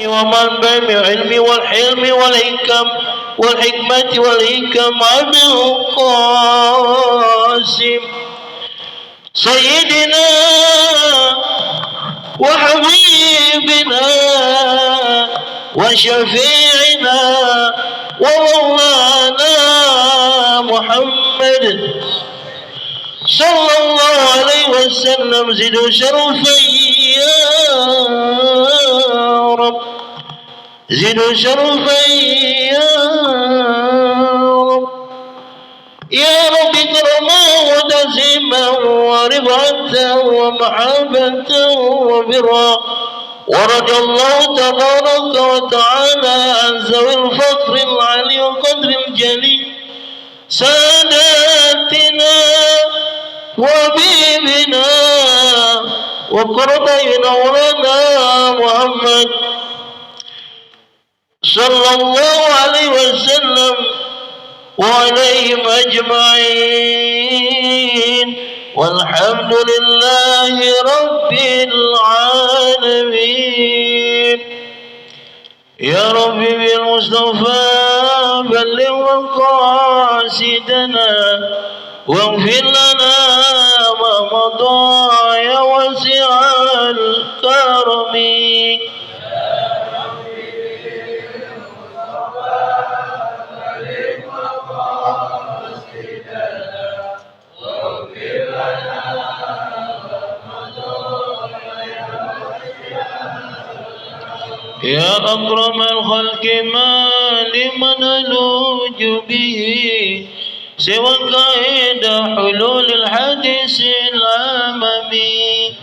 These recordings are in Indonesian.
ومنبع العلم والحلم والحكمة والحكم أبي القاسم سيدنا وحبيبنا وشفيعنا ومولانا محمد صلى الله عليه وسلم زدوا شرفا يا رب زدوا شرفا يا رب كرما ودسما ورفعة ومحبة وبرا ورضي الله تبارك وتعالى عن ذوي الفخر العلي والقدر الجليل ساداتنا وحبيبنا وقرة مولانا محمد صلى الله عليه وسلم وعليهم أجمعين والحمد لله رب العالمين. يا رب بالمصطفى بلغ مقاصدنا واغفر لنا ما مضى يا واسع الكرم. يا أكرم الخلق ما لمن ألوج به سوى قائد حلول الحديث الأمامي.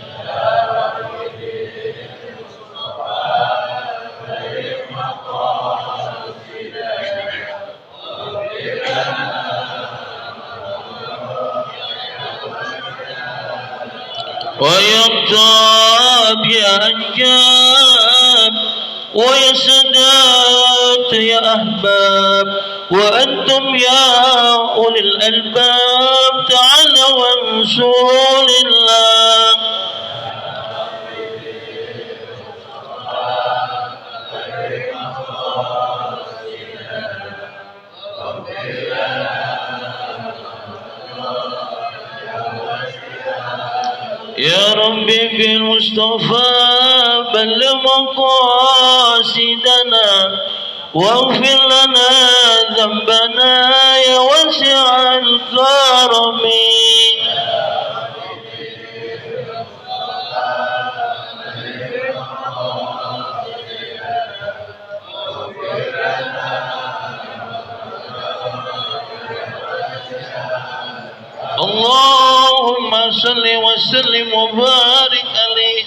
ويقطب يا أنجاب ويا سادات يا أحباب وأنتم يا أولي الألباب تعالوا وانصروا لله. يا ربي بالمصطفى بلغ مقاصدنا واغفر لنا ذنبنا يا واسع الكرم. اللهم صل وسلم وبارك عليه.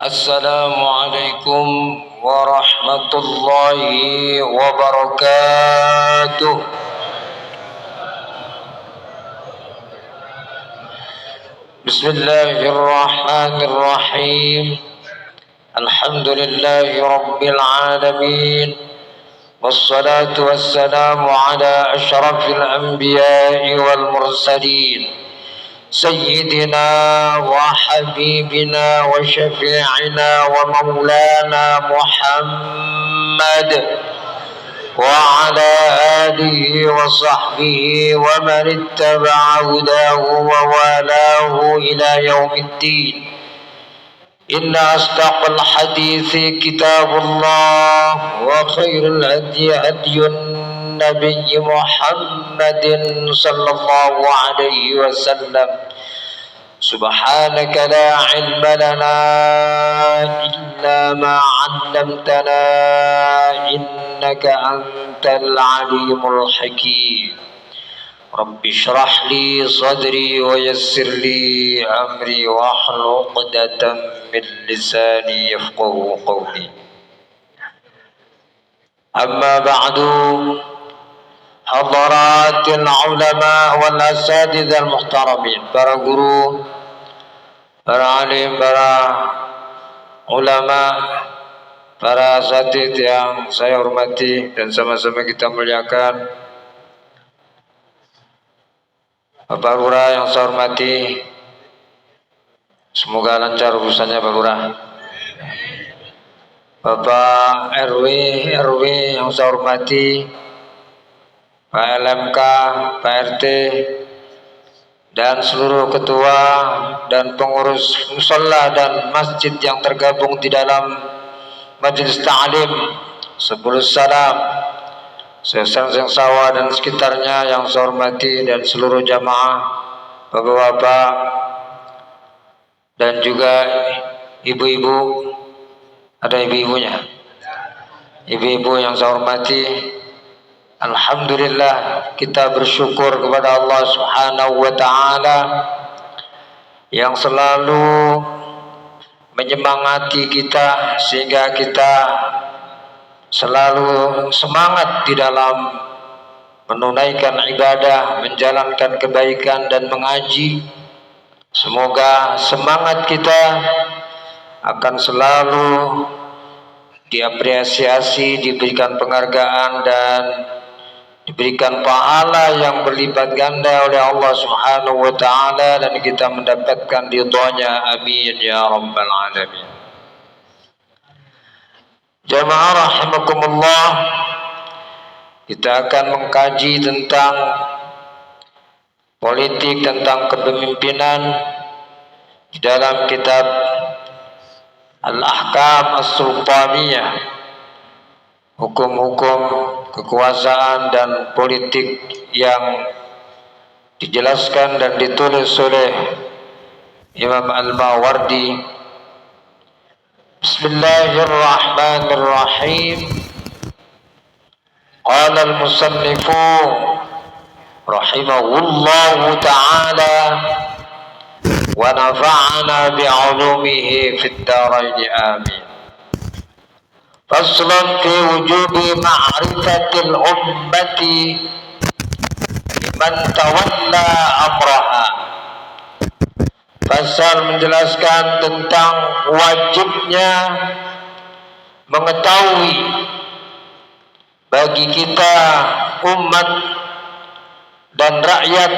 السلام عليكم ورحمة الله وبركاته. بسم الله الرحمن الرحيم. الحمد لله رب العالمين والصلاة والسلام على أشرف الأنبياء والمرسلين سيدنا وحبيبنا وشفيعنا ومولانا محمد وعلى آله وصحبه ومن اتبع هداه ووالاه إلى يوم الدين. إن أصدق الحديث كتاب الله وخير الهدي هدي النبي محمد صلى الله عليه وسلم. سبحانك لا علم لنا إلا ما علمتنا إنك أنت العليم الحكيم. رب اشرح لي صدري ويسر لي أمري واحلل عقدة من لساني يفقه قولي. أما بعد hadaratil ulama wal asatidzah al muhtaramin, para guru, para alim, para ulama, para asatidz yang saya hormati dan sama-sama kita muliakan, Bapak Lurah yang saya hormati, semoga lancar urusannya Pak Lurah. Bapak RW yang saya hormati, Pak LMK, Pak RT, dan seluruh ketua dan pengurus musalla dan masjid yang tergabung di dalam majelis ta'lim, 10 salam, Sesang Sawah dan sekitarnya yang saya hormati, dan seluruh jamaah, bapak-bapak, dan juga ibu-ibu. Ada ibu-ibunya, ibu-ibu yang saya hormati. Alhamdulillah, kita bersyukur kepada Allah Subhanahu wa ta'ala yang selalu menyemangati kita sehingga kita selalu semangat di dalam menunaikan ibadah, menjalankan kebaikan dan mengaji. Semoga semangat kita akan selalu diapresiasi, diberikan penghargaan dan diberikan pahala yang berlipat ganda oleh Allah Subhanahu wa ta'ala, dan kita mendapatkan ridhonya. Amin ya rabbal alamin. Jamaah rahimakumullah, kita akan mengkaji tentang politik, tentang kepemimpinan di dalam kitab Al-Ahkam As-Sultaniyah, hukum-hukum kekuasaan dan politik yang dijelaskan dan ditulis oleh Imam Al-Mawardi. Bismillahirrahmanirrahim. Qala al-musannifu rahimahullahu ta'ala wa nafa'ana bi'ulumihi fid dharain amin. Faslun fi wujubi ma'rifatil ummati liman tawalla amraha. Pasal menjelaskan tentang wajibnya mengetahui bagi kita umat dan rakyat,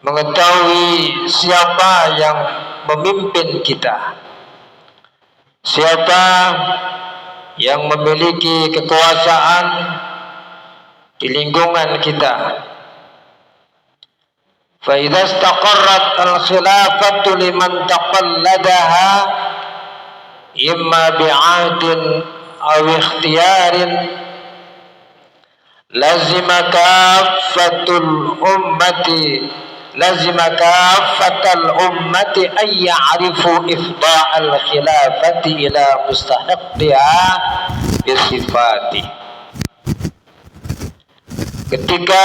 mengetahui siapa yang memimpin kita, siapa yang memiliki kekuasaan di lingkungan kita. Fa idza istaqarrat al-khilafatu liman taqalladaha imma bi'ahdin aw ikhtiyarin lazima kaffatul ummati ay ya'rifu ifda'al khilafati ila mustahaqqiha bisifati. Ketika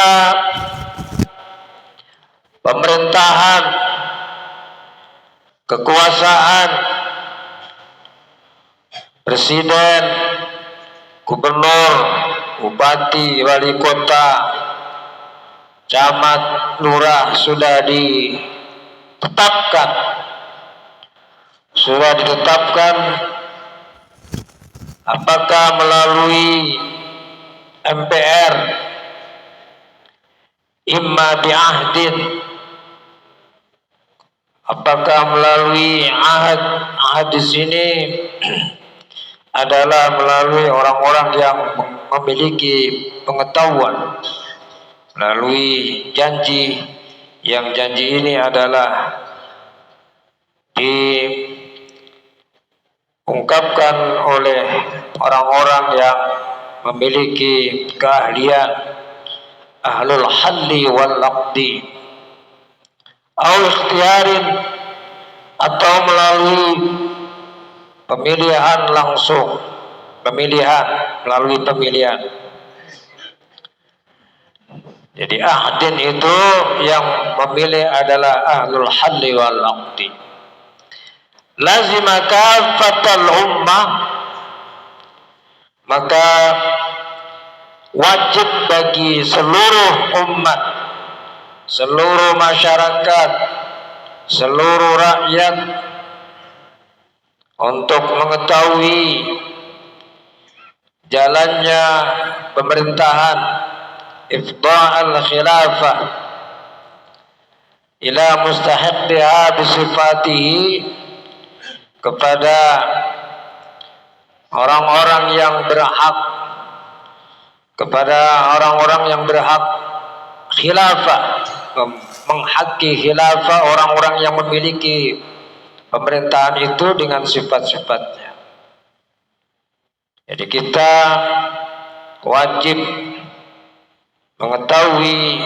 pemerintahan, kekuasaan, presiden, gubernur, bupati, wali kota, camat, lurah sudah ditetapkan, apakah melalui MPR, imma bi'ahdin, apakah melalui ahad di sini adalah melalui orang-orang yang memiliki pengetahuan, melalui janji, yang janji ini adalah diungkapkan oleh orang-orang yang memiliki keahlian, ahlul halli wal aqdi, atau ikhtiarin, atau melalui pemilihan langsung, melalui pemilihan. Jadi ahdin itu yang memilih adalah ahlul halli wal aqdi. Lazima kafatal ummah, maka wajib bagi seluruh umat, seluruh masyarakat, seluruh rakyat untuk mengetahui jalannya pemerintahan ifdha'al khilafah ila mustahiqqiha bisifatihi, kepada orang-orang yang berhak, kepada orang-orang yang berhak khilafah, menghakki khilafah, orang-orang yang memiliki pemerintahan itu dengan sifat-sifatnya. Jadi kita wajib mengetahui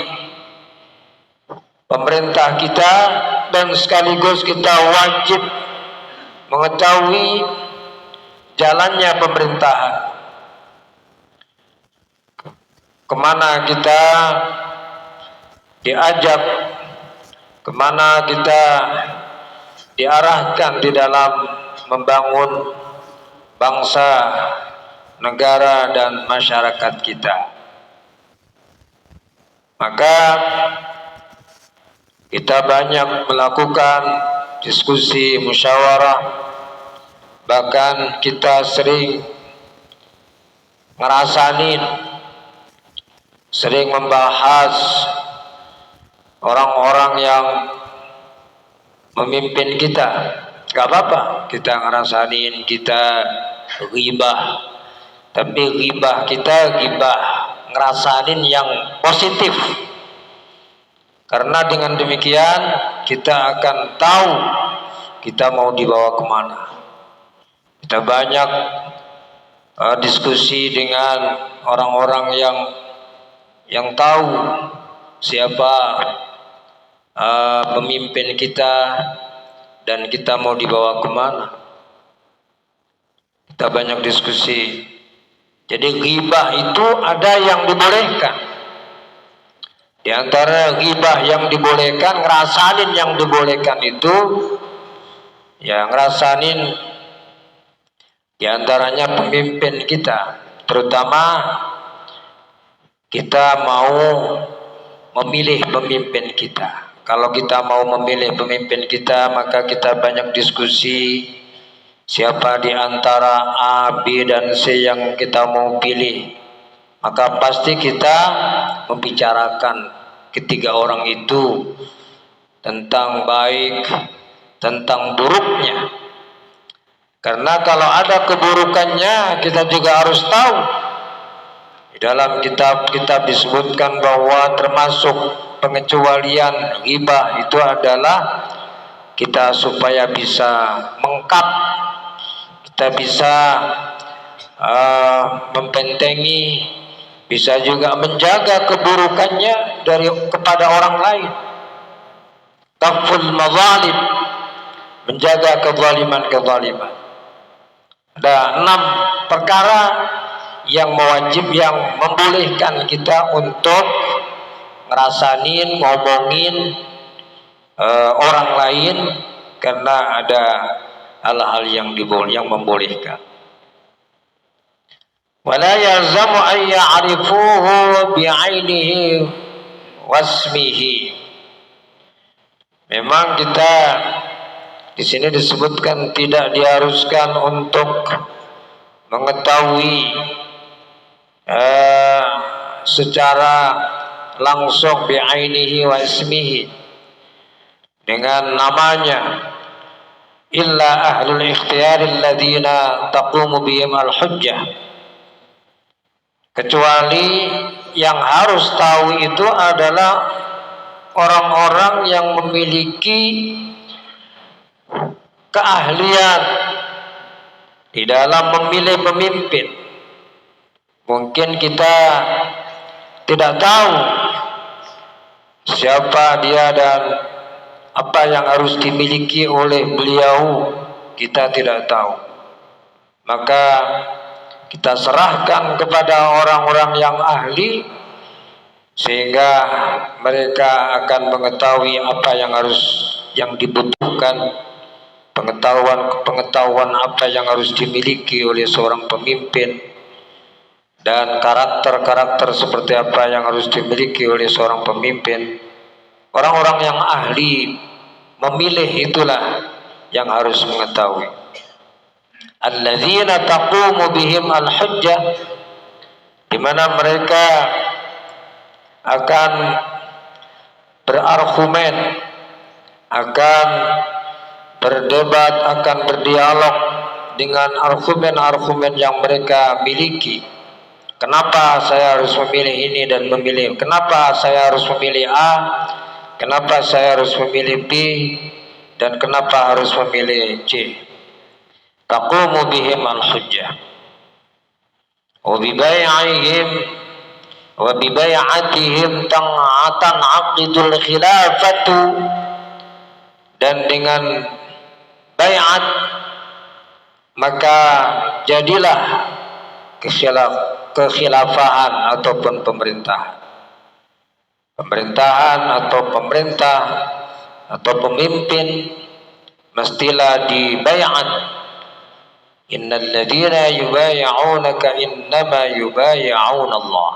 pemerintah kita, dan sekaligus kita wajib mengetahui jalannya pemerintahan, kemana kita diajak, kemana kita diarahkan di dalam membangun bangsa, negara, dan masyarakat kita. Maka kita banyak melakukan diskusi, musyawarah, bahkan kita sering ngerasain, sering membahas orang-orang yang memimpin kita. Gak apa-apa kita ngerasain, kita ghibah, tapi ghibah kita ghibah ngerasain yang positif, karena dengan demikian kita akan tahu kita mau dibawa kemana. Kita banyak diskusi dengan orang-orang yang tahu siapa pemimpin kita dan kita mau dibawa kemana. Kita banyak diskusi. Jadi ghibah itu ada yang dibolehkan. Di antara ghibah yang dibolehkan, ngerasain yang dibolehkan itu, ya ngerasain di antaranya pemimpin kita, terutama kita mau memilih pemimpin kita. Kalau kita mau memilih pemimpin kita, maka kita banyak diskusi siapa di antara A, B, dan C yang kita mau pilih. Maka pasti kita membicarakan ketiga orang itu tentang baik, tentang buruknya. Karena kalau ada keburukannya, kita juga harus tahu. Di dalam kitab-kitab disebutkan bahwa termasuk pengecualian ghibah itu adalah kita supaya bisa mengkap, kita bisa membentengi, bisa juga menjaga keburukannya kepada orang lain. Kaful mazalim, menjaga kezaliman-kezaliman. Ada 6 perkara yang mewajib, yang membolehkan kita untuk ngerasain, ngomongin orang lain, karena ada hal-hal yang membolehkan. Wala yalzamu an ya'rifuhu bi'ainihi wasmihi. Memang kita di sini disebutkan tidak diharuskan untuk mengetahui secara langsung bi'ainihi wa ismihi, dengan namanya, illa ahlul ikhtiyar alladhina taqumu bihim al-hujjah, kecuali yang harus tahu itu adalah orang-orang yang memiliki keahlian di dalam memilih pemimpin. Mungkin kita tidak tahu siapa dia dan apa yang harus dimiliki oleh beliau, kita tidak tahu. Maka kita serahkan kepada orang-orang yang ahli, sehingga mereka akan mengetahui apa yang dibutuhkan, pengetahuan apa yang harus dimiliki oleh seorang pemimpin, dan karakter-karakter seperti apa yang harus dimiliki oleh seorang pemimpin. Orang-orang yang ahli memilih itulah yang harus mengetahui. Alladzina taqumu bihim al-hujjah, di mana mereka akan berargumen, akan berdebat, akan berdialog dengan argumen-argumen yang mereka miliki. Kenapa saya harus memilih ini dan memilih? Kenapa saya harus memilih A? Kenapa saya harus memilih B? Dan kenapa harus memilih C? Taqumu bihim al-hujjah wa bibai'ihim wa bibai'atihim tan'aqidul khilafatu, dan dengan bai'at maka jadilah kekhilafahan ataupun pemerintahan atau pemerintah atau pemimpin mestilah dibai'at. Innal ladzina yubay'unaka innama yubay'un Allah.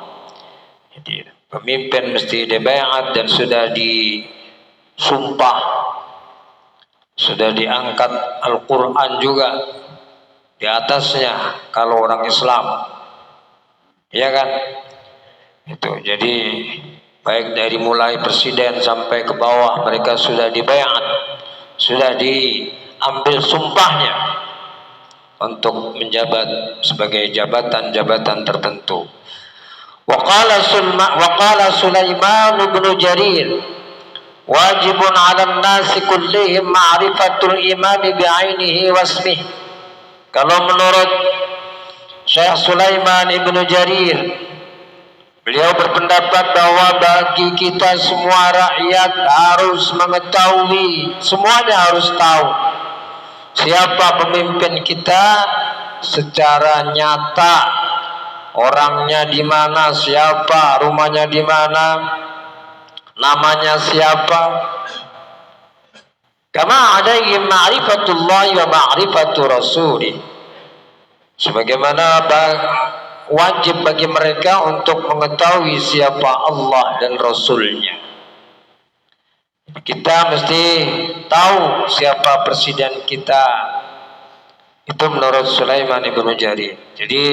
Jadi pemimpin mesti dibai'at dan sudah disumpah, sudah diangkat Al-Quran juga di atasnya kalau orang Islam, ya kan? Itu jadi baik dari mulai presiden sampai ke bawah mereka sudah dibai'at, sudah diambil sumpahnya untuk menjabat sebagai jabatan-jabatan tertentu. Waqala Sulaiman bin Jarir, wajibun 'alan nasi kullihim ma'rifatul imami bi'ainihi wasmihi. Kalau menurut Syekh Sulaiman ibn Jarir, beliau berpendapat bahwa bagi kita semua rakyat harus mengetahui, semuanya harus tahu siapa pemimpin kita secara nyata, orangnya di mana, siapa, rumahnya di mana, namanya siapa. Kama alaihim ma'rifatullah wa ma'rifatu rasulih, sebagaimana wajib bagi mereka untuk mengetahui siapa Allah dan Rasulnya. Kita mesti tahu siapa presiden kita. Itu menurut Sulaiman ibn Jarir. Jadi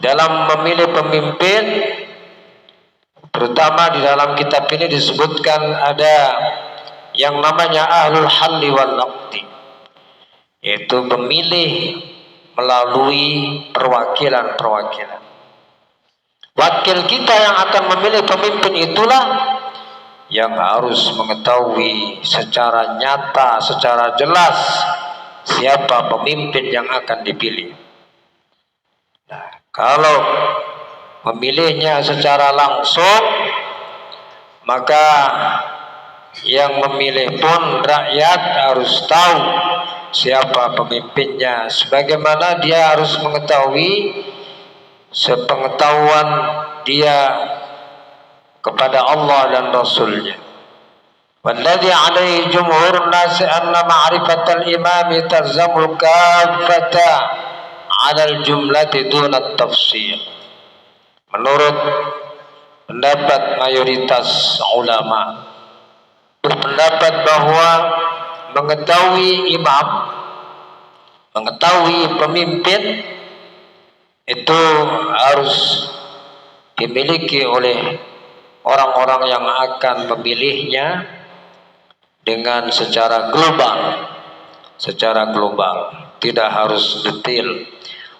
dalam memilih pemimpin, terutama di dalam kitab ini disebutkan ada yang namanya ahlul halli wal aqdi, yaitu pemilih melalui perwakilan-perwakilan. Wakil kita yang akan memilih pemimpin itulah yang harus mengetahui secara nyata, secara jelas siapa pemimpin yang akan dipilih. Nah, kalau memilihnya secara langsung, maka yang memilih pun rakyat harus tahu siapa pemimpinnya, sebagaimana dia harus mengetahui sepengetahuan dia kepada Allah dan Rasulnya. Walladhi alaihi jumhurun nasi anna ma'rifatal imami tarzamul kafata 'alal jumlati duna tafsir. Menurut pendapat mayoritas ulama berpendapat bahwa mengetahui imam, mengetahui pemimpin itu harus dimiliki oleh orang-orang yang akan memilihnya dengan secara global, tidak harus detail.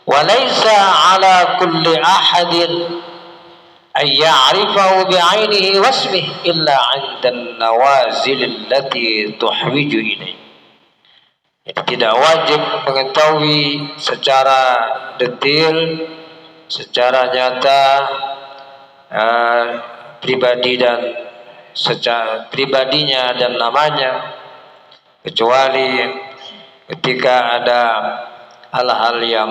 Walaysa ala kulli ahadin ay ya'rifahu bi'ainihi wasmihi illa 'inda an-nawazil allati tuhwiju ilayhi. Tidak wajib mengetahui secara detail, secara nyata pribadi dan secara pribadinya dan namanya, kecuali ketika ada hal-hal yang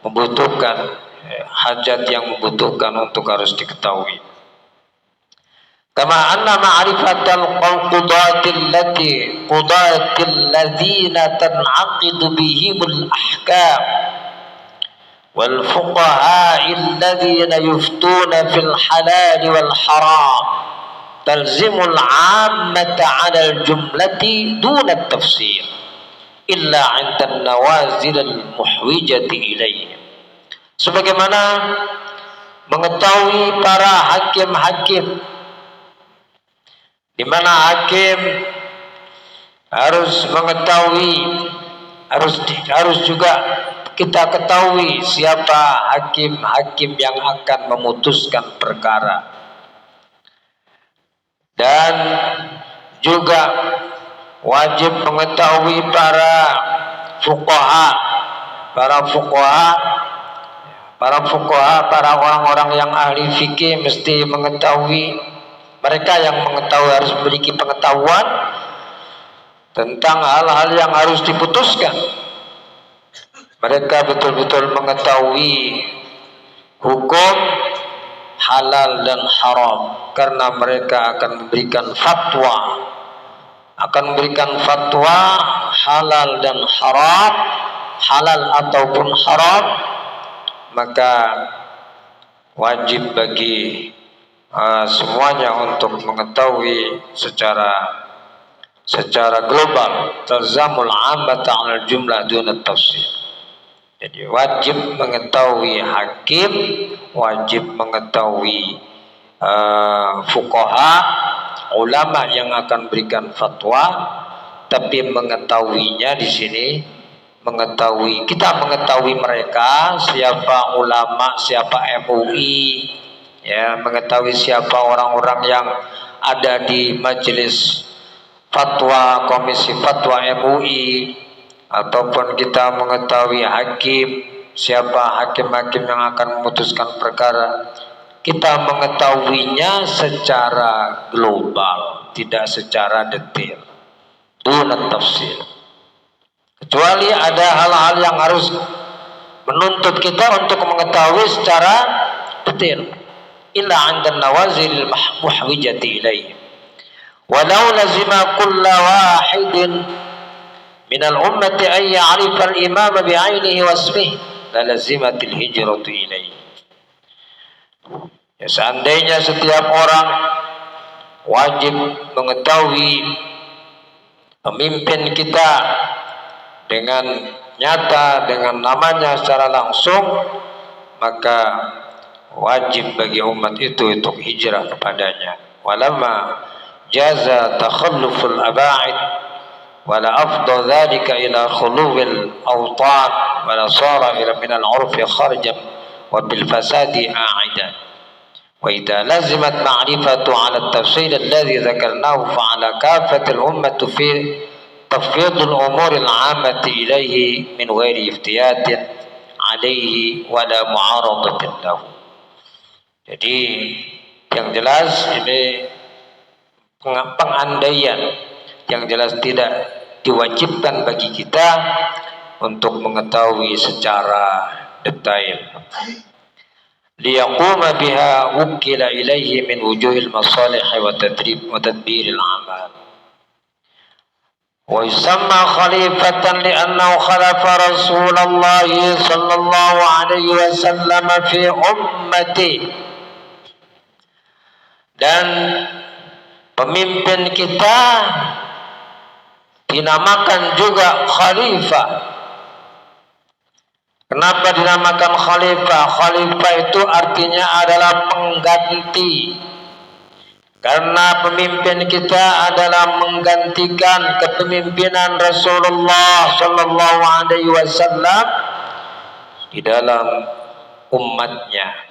membutuhkan, hajat yang membutuhkan untuk harus diketahui. Kama anna ma'rifatal qudatil ladzina tan'aqidu bihimul ahkam wal fuqaha alladhina yuftuna fil halal wal haram talzimul 'ammata 'ala al jumlati duna at tafsir illa 'inda an nawazil al muhwijati ilayhi. Sebagaimana mengetahui para hakim-hakim, di mana hakim harus mengetahui, harus juga kita ketahui siapa hakim-hakim yang akan memutuskan perkara, dan juga wajib mengetahui para fuqaha, para orang-orang yang ahli fikih mesti mengetahui. Mereka yang mengetahui harus memiliki pengetahuan tentang hal-hal yang harus diputuskan. Mereka betul-betul mengetahui hukum halal dan haram, karena mereka akan memberikan fatwa halal dan haram, halal ataupun haram. Maka wajib bagi semuanya untuk mengetahui secara global, talzamul 'ammata 'alal jumlah duna tafsir. Jadi wajib mengetahui hakim, wajib mengetahui fuqaha, ulama yang akan berikan fatwa, tapi mengetahuinya di sini kita mengetahui mereka, siapa ulama, siapa MUI, ya, mengetahui siapa orang-orang yang ada di majelis fatwa, komisi fatwa MUI, ataupun kita mengetahui hakim, siapa hakim-hakim yang akan memutuskan perkara. Kita mengetahuinya secara global, tidak secara detail, duna tafsir. Kecuali ada hal-hal yang harus menuntut kita untuk mengetahui secara detail. Illa 'inda nawazil muhwijati ilaihi. Walau lazima kulla wahidin min al-ummati an ya'rifa al-imam bi'ainihi wa ismihi la lazimatil hijratu ilaihi. Ya, seandainya setiap orang wajib mengetahui pemimpin kita dengan nyata, dengan namanya secara langsung, maka wajib bagi umat itu untuk hijrah kepadanya. Walamma jaza takhalluful aba'id wala afdal dhalika ila khuluwil awtan wala sara ila minal urfi kharjan wa bil fasadi a'idan. Wa idha lazimat ma'rifatu ala tafsil alladhi dhakarnahu fa'ala kafatil ummatu fi tafwidul umuril 'ammati ilaihi min ghairi iftiyatin alaihi wala mu'aradatin lahu. Jadi yang jelas ini pengandaian, yang jelas tidak diwajibkan bagi kita untuk mengetahui secara detail. Liyaquma biha wukila ilaihi min wujuhil masalih wa tadbiril amal. ويسمى خليفة لأنه خلف رسول الله صلى الله عليه وسلم في أمته. Dan pemimpin kita dinamakan juga khalifah. Kenapa dinamakan khalifah? Khalifah itu artinya adalah pengganti. Karena pemimpin kita adalah menggantikan kepemimpinan Rasulullah sallallahu alaihi wasallam di dalam umatnya.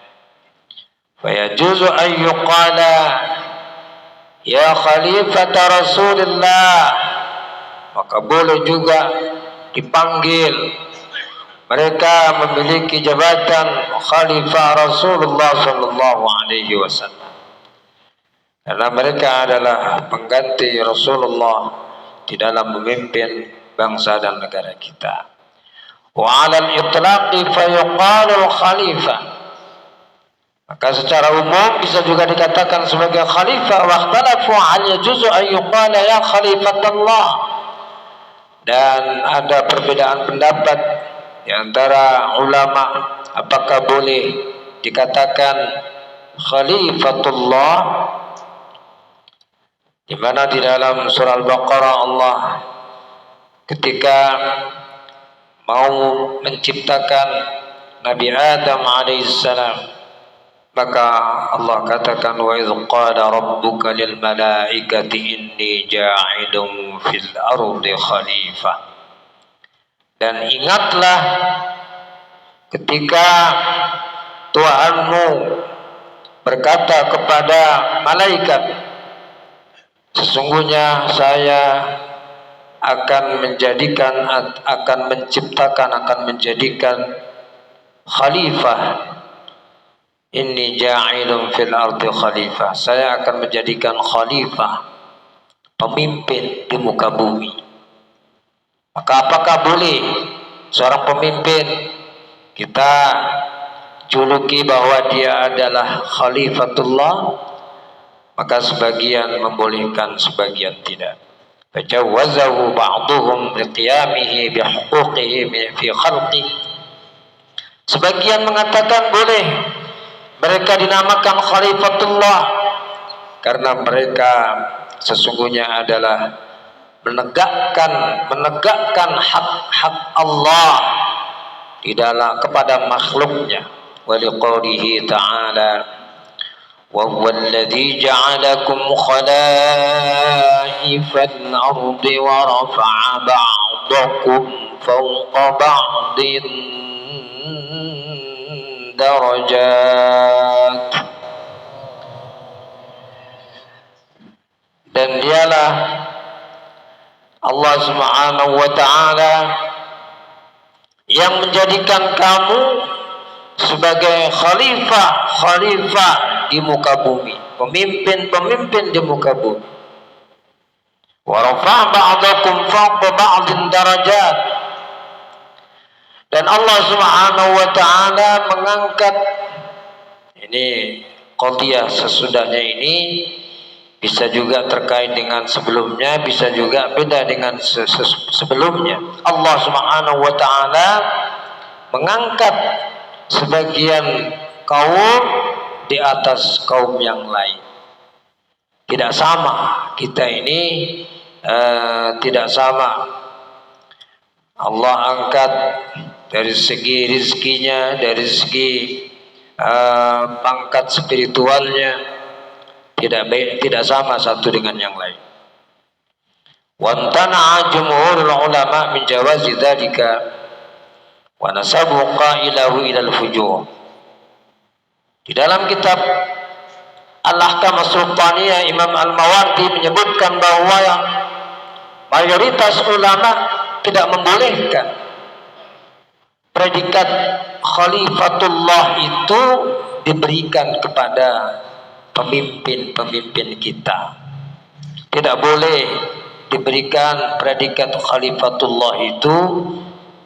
Fa yajuzu an yuqala ya khalifata Rasulullah, maka boleh juga dipanggil mereka memiliki jabatan khalifah Rasulullah sallallahu alaihi wasallam. Karena mereka adalah pengganti Rasulullah di dalam memimpin bangsa dan negara kita. Wa 'alal itlaqi fa yuqalu khalifah. Maka secara umum bisa juga dikatakan sebagai khalifah. Wa ikhtalafu 'an yajuzu an yuqala ya khalifatullah. Dan ada perbedaan pendapat di antara ulama, apakah boleh dikatakan khalifatullah, di mana di dalam surah Al-Baqarah Allah ketika mau menciptakan Nabi Adam alaihissalam, maka Allah katakan wa idz qala rabbuka lil malaikati inni ja'ilun fil ardi khalifah. Dan ingatlah ketika Tuhanmu berkata kepada malaikat, sesungguhnya saya akan menjadikan khalifah. Inni ja'ilun fil ardi khalifah. Saya akan menjadikan khalifah, pemimpin di muka bumi. Maka apakah boleh seorang pemimpin kita juluki bahwa dia adalah khalifatullah? Maka sebagian membolehkan, sebagian tidak. Fajawwazahu ba'duhum liqiyamihi bihuquqihi fi khalqihi. Sebagian mengatakan boleh mereka dinamakan khalifatullah karena mereka sesungguhnya adalah menegakkan hak-hak Allah di dalam kepada makhluknya. Wa liqaulihi ta'ala wa huwa alladhi ja'alakum khalaifal ardi wa rafa'a ba'dakum fawqa ba'din darajat. Dan dialah Allah Subhanahu wa ta'ala yang menjadikan kamu sebagai khalifah di muka bumi, pemimpin di muka bumi. Wa rafa'a ba'dakum fawqa ba'din darajat. Dan Allah Subhanahu wa ta'ala mengangkat, ini qadiyah sesudahnya ini bisa juga terkait dengan sebelumnya, bisa juga beda dengan sebelumnya. Allah Subhanahu wa ta'ala mengangkat sebagian kaum di atas kaum yang lain. Tidak sama, kita ini tidak sama. Allah angkat dari segi rizkinya, dari segi pangkat spiritualnya, tidak sama satu dengan yang lain. Wantana'a jumhurul ulama min jawazi dzalika wa nasabu qailahu ila al-fujur. Di dalam kitab Al-Ahkam As-Sultaniyah, Imam Al-Mawardi menyebutkan bahwa yang mayoritas ulama tidak membolehkan predikat khalifatullah itu diberikan kepada pemimpin kita. Tidak boleh diberikan predikat khalifatullah itu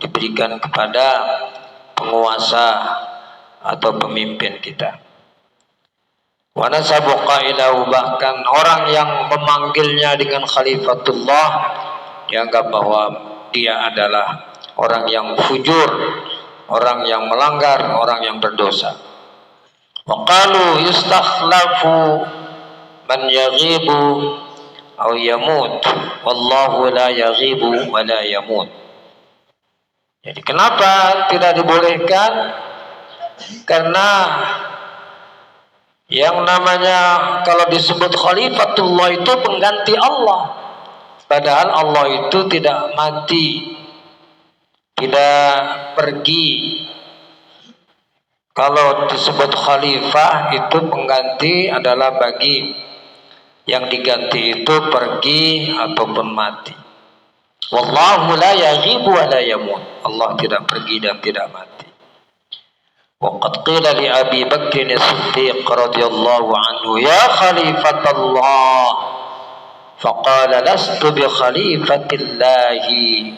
diberikan kepada penguasa atau pemimpin kita. Wa nasabu qailahu, bahkan orang yang memanggilnya dengan khalifatullah dianggap bahwa dia adalah orang yang fujur, orang yang melanggar, orang yang berdosa. Wa qalu yustakhlafu man yaghibu aw yamut wallahu la yaghibu wa la yamut. Jadi kenapa tidak dibolehkan? Karena yang namanya kalau disebut khalifatullah itu pengganti Allah, padahal Allah itu tidak mati, tidak pergi. Kalau disebut khalifah itu pengganti adalah bagi yang diganti itu pergi ataupun mati. Wallahu la yaghibu wa la yamut. Allah tidak pergi dan tidak mati. Wa qad qila li Abi Bakr As-Siddiq radhiyallahu anhu ya khalifatullah. فقال لست بخليفة الله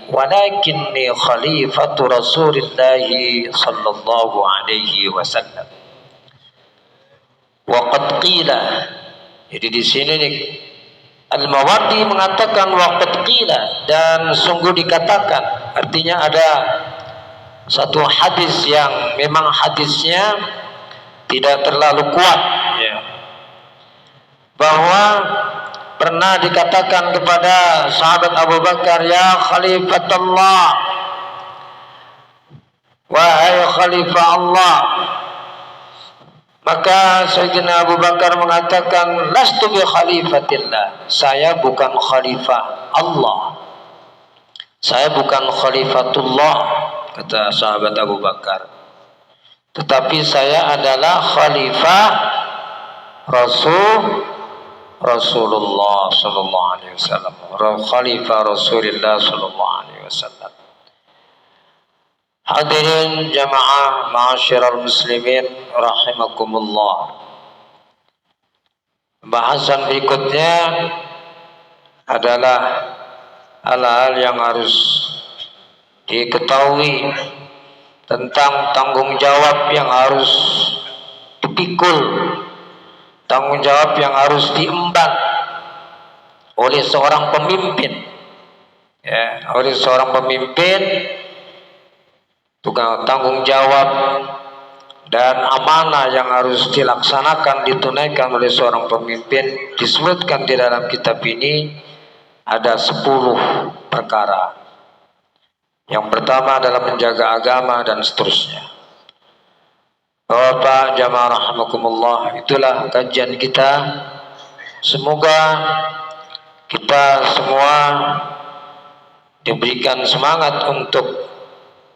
ولكني خليفة رسول الله صلى الله عليه وسلم. وقد قيل, jadi di sini Al-Mawardi mengatakan waqad qila, dan sungguh dikatakan, artinya ada satu hadis yang memang hadisnya tidak terlalu kuat, ya, bahwa pernah dikatakan kepada sahabat Abu Bakar, ya Khalifatullah, wahai Khalifah Allah. Maka Sayyidina Abu Bakar mengatakan, lastu bi khalifatillah, saya bukan khalifah Allah, saya bukan khalifatullah, kata sahabat Abu Bakar, tetapi saya adalah khalifah Rasulullah sallallahu alaihi wasallam, khalifah Rasulullah sallallahu alaihi wasallam. Hadirin jamaah ma'asyiral muslimin rahimakumullah. Bahasan berikutnya adalah hal-hal yang harus diketahui tentang tanggung jawab yang harus dipikul, tanggung jawab yang harus diemban oleh seorang pemimpin, ya, oleh seorang pemimpin. Tanggung jawab dan amanah yang harus dilaksanakan, ditunaikan oleh seorang pemimpin, disebutkan di dalam kitab ini ada 10 perkara. Yang pertama adalah menjaga agama dan seterusnya. Bapak jamaah rahimakumullah, itulah kajian kita. Semoga kita semua diberikan semangat untuk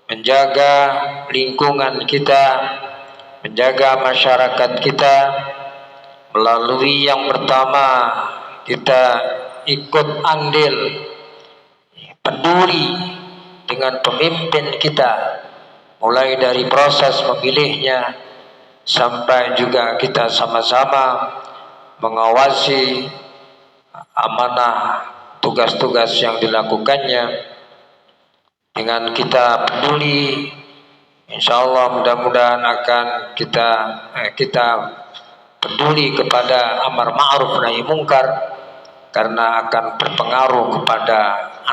menjaga lingkungan kita, menjaga masyarakat kita, melalui yang pertama, kita ikut andil, peduli dengan pemimpin kita, mulai dari proses memilihnya sampai juga kita sama-sama mengawasi amanah tugas-tugas yang dilakukannya. Dengan kita peduli, insya Allah mudah-mudahan akan kita peduli kepada amar ma'ruf nahi mungkar, karena akan berpengaruh kepada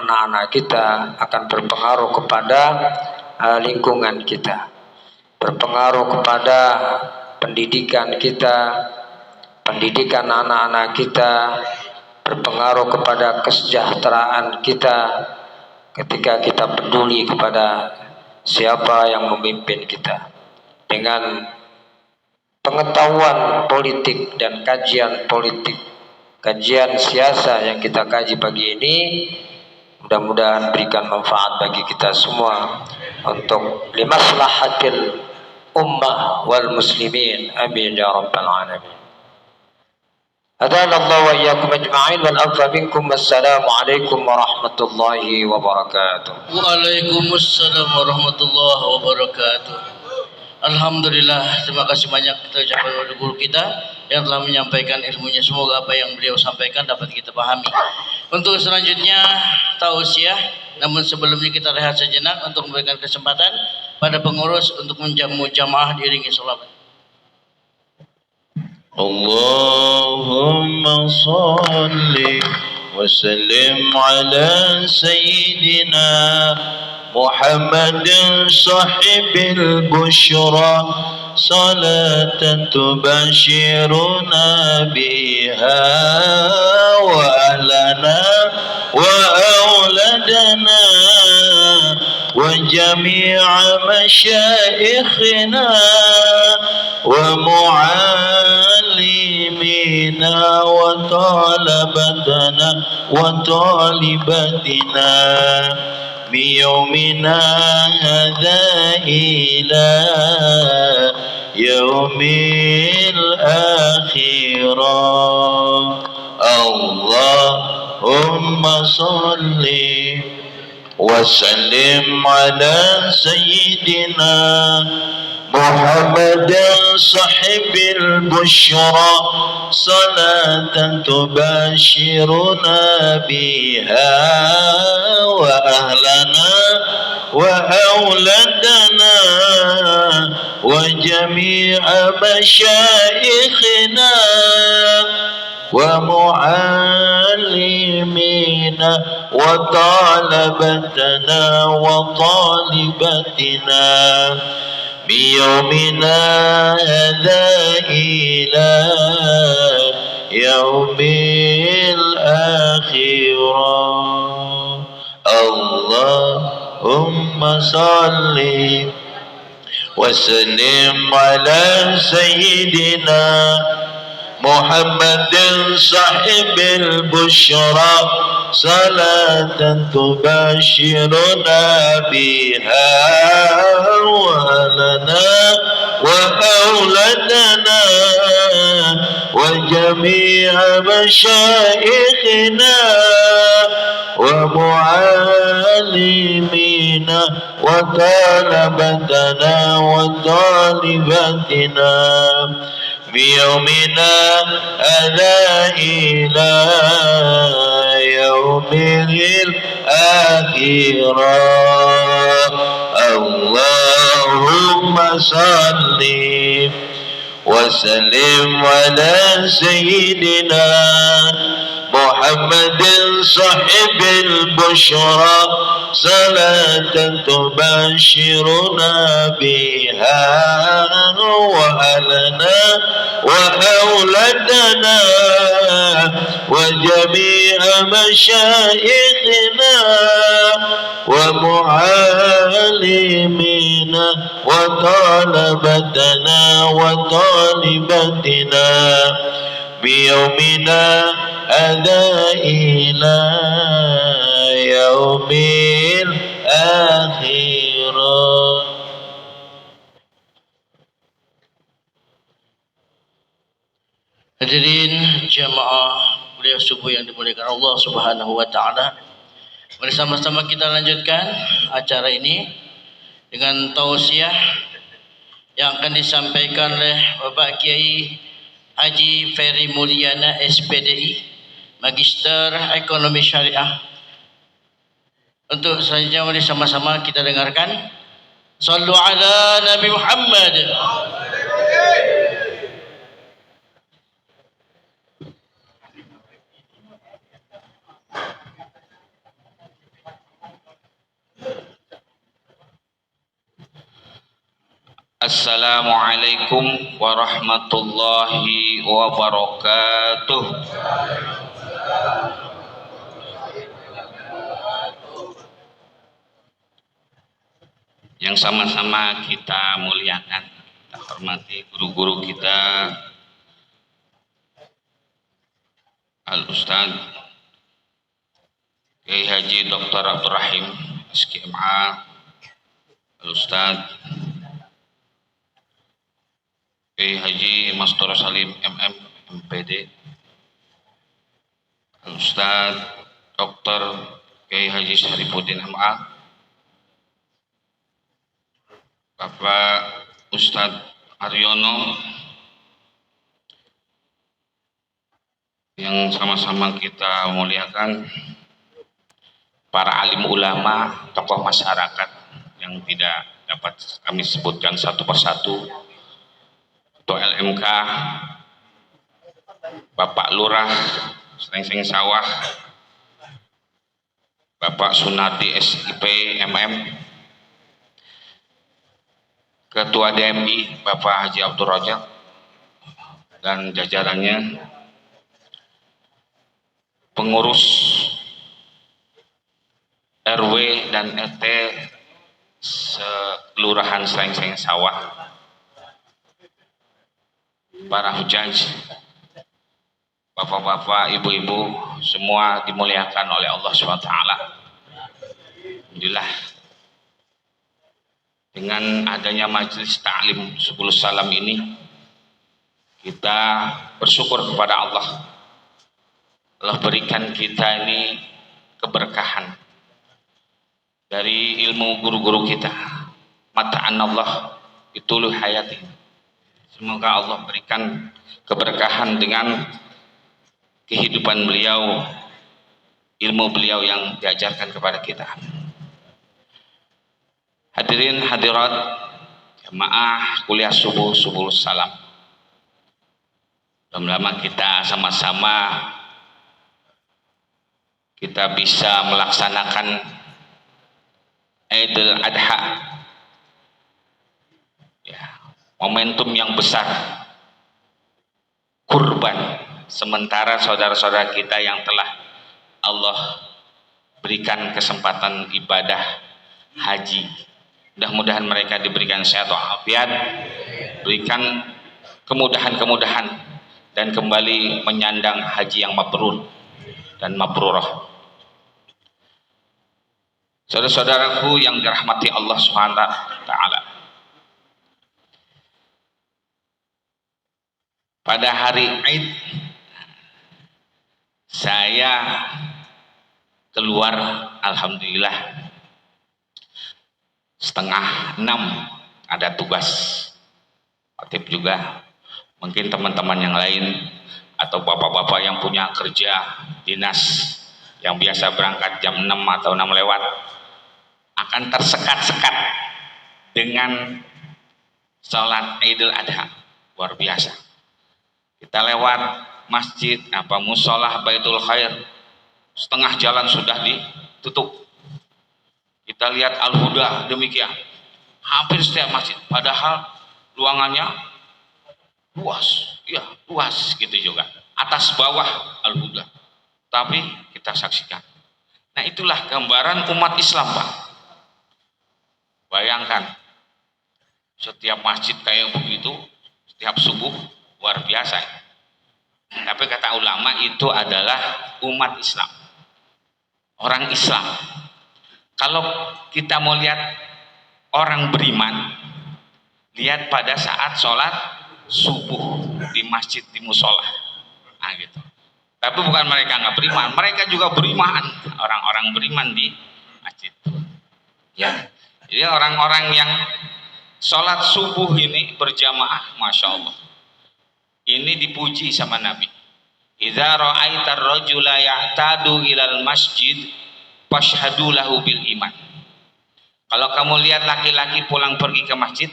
anak-anak kita, akan berpengaruh kepada lingkungan kita, berpengaruh kepada pendidikan kita, pendidikan anak-anak kita, berpengaruh kepada kesejahteraan kita. Ketika kita peduli kepada siapa yang memimpin kita, dengan pengetahuan politik dan kajian politik, kajian siasa yang kita kaji pagi ini, mudah-mudahan berikan manfaat bagi kita semua untuk limaslahatil ummah wal muslimin. Amin ya rabbal alamin. Adana Allah wa iyyakum ajma'in wal afa minkum. Assalamualaikum warahmatullahi wabarakatuh. Waalaikumsalam warahmatullahi wabarakatuh. Alhamdulillah, terima kasih banyak kita ucapkan kepada guru kita yang telah menyampaikan ilmunya. Semoga apa yang beliau sampaikan dapat kita pahami. Untuk selanjutnya tausiah, namun sebelumnya kita rehat sejenak untuk memberikan kesempatan pada pengurus untuk menjamu jamaah diiringi sholawat. Allahumma salli wa sallim ala sayyidina Muhammadin sahibil bushra salatan tubashiruna biha wa ahlana wa auladana wa jami'a masyaikhina wa mu'allimina wa talabatana wa talibatina بيومنا هذا إلى يوم الآخرة اللهم صل وسلم على سيدنا محمد صاحب البشرى صلاة تباشرنا بها وأهلنا وأولادنا وجميع مشايخنا ومعلمينا وطالبتنا وطالبتنا بيومنا هذا إلى يوم الآخرة. اللهم صل وسلم على سيدنا محمد صاحب البشرى صلاة تبشرنا بها ولنا وأولادنا وجميع مشايخنا ومعلمينا وطلبتنا وطالباتنا بيومنا هذا إلى يوم الآخرة. اللهم صل وسلم على سيدنا محمد صاحب البشرى صلاة تبشرنا بها وأهلنا وأولادنا وجميع مشايخنا ومعلمينا وطلبتنا وطالبتنا بيومنا هذا إلى يوم الآخرة. Hadirin jamaah kuliah subuh yang dimuliakan Allah Subhanahu wa taala. Mari sama-sama kita lanjutkan acara ini dengan tausiah yang akan disampaikan oleh Bapak Kiai Haji Ferry Mulyana SPDI, Magister Ekonomi Syariah. Untuk selanjutnya mari sama-sama kita dengarkan. Sallu ala Nabi Muhammad. Assalamualaikum warahmatullahi wabarakatuh. Yang sama-sama kita muliakan, kita hormati guru-guru kita, Al-Ustaz Kiai Haji Dr. Abdul Rahim SKMA, Al-Ustaz Kiai Haji Mastur Salim MM MPD, Al-Ustaz Dr. Kiai Haji Syarifuddin MA, Bapak Ustadz Aryono, yang sama-sama kita muliakan, para alim ulama, tokoh masyarakat yang tidak dapat kami sebutkan satu persatu, Ketua LMK, Bapak Lurah Srengseng Sawah, Bapak Sunardi SIP MM, Ketua DMI Bapak Haji Abdul Rojak dan jajarannya, pengurus RW dan RT Kelurahan Srengseng Sawah, para hujaj, bapak-bapak, ibu-ibu, semua dimuliakan oleh Allah SWT. Alhamdulillah, dengan adanya majelis ta'lim 10 salam ini, kita bersyukur kepada Allah. Allah berikan kita ini keberkahan dari ilmu guru-guru kita. Mata'an Allah itulu hayati. Semoga Allah berikan keberkahan dengan kehidupan beliau, ilmu beliau yang diajarkan kepada kita. Hadirin hadirat jamaah kuliah subuh 10 salam. lama kita sama-sama kita bisa melaksanakan Idul Adha, ya, momentum yang besar, kurban, sementara saudara-saudara kita yang telah Allah berikan kesempatan ibadah haji, mudah-mudahan mereka diberikan sehat walafiat, berikan kemudahan-kemudahan dan kembali menyandang haji yang mabrur dan mabrurah. Saudara-saudaraku yang dirahmati Allah Subhanahu wa taala, pada hari Id saya keluar alhamdulillah setengah 6, ada tugas aktif juga. Mungkin teman-teman yang lain atau bapak-bapak yang punya kerja dinas yang biasa berangkat jam 6 atau 6 lewat akan tersekat-sekat dengan sholat Idul Adha. Luar biasa. Kita lewat masjid musolah Baitul Khair, setengah jalan sudah ditutup. Kita lihat Al-Huda demikian, hampir setiap masjid, padahal ruangannya luas, ya luas gitu juga, atas bawah Al-Huda, tapi kita saksikan. Nah, itulah gambaran umat Islam, Pak. Bayangkan setiap masjid kayak begitu setiap subuh, luar biasa. Tapi kata ulama itu adalah umat Islam, orang Islam. Kalau kita mau lihat orang beriman, lihat pada saat sholat subuh di masjid, di musola, nah gitu. Tapi bukan mereka nggak beriman, mereka juga beriman, orang-orang beriman di masjid, ya. Jadi orang-orang yang sholat subuh ini berjamaah, masya Allah, ini dipuji sama Nabi. Idza ra'aitar rajula ya'tadu ilal masjid fashhadu lahu bil iman. Kalau kamu lihat laki-laki pulang pergi ke masjid,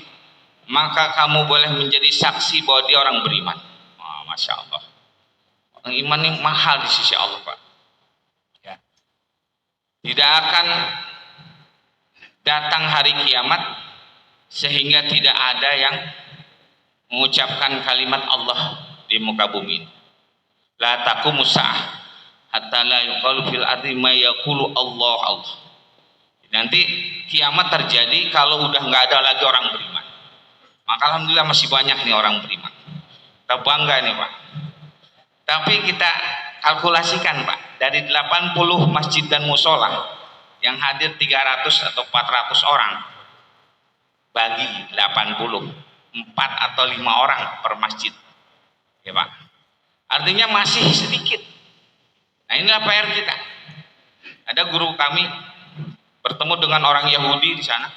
maka kamu boleh menjadi saksi bahwa dia orang beriman. Masya Allah. Orang iman ini mahal di sisi Allah, Pak. Ya. Tidak akan datang hari kiamat sehingga tidak ada yang mengucapkan kalimat Allah di muka bumi. La taqumu sa'ah hatta la yuqalu fil ardi ma yaqulu Allah Allah. Nanti kiamat terjadi kalau udah nggak ada lagi orang beriman. Maka alhamdulillah masih banyak nih orang beriman. Kita bangga nih, Pak. Tapi kita kalkulasikan, Pak, dari 80 masjid dan musola yang hadir 300 atau 400 orang, bagi 80, 4 atau 5 orang per masjid, ya Pak. Artinya masih sedikit. Nah, inilah PR kita. Ada guru kami bertemu dengan orang Yahudi di sana,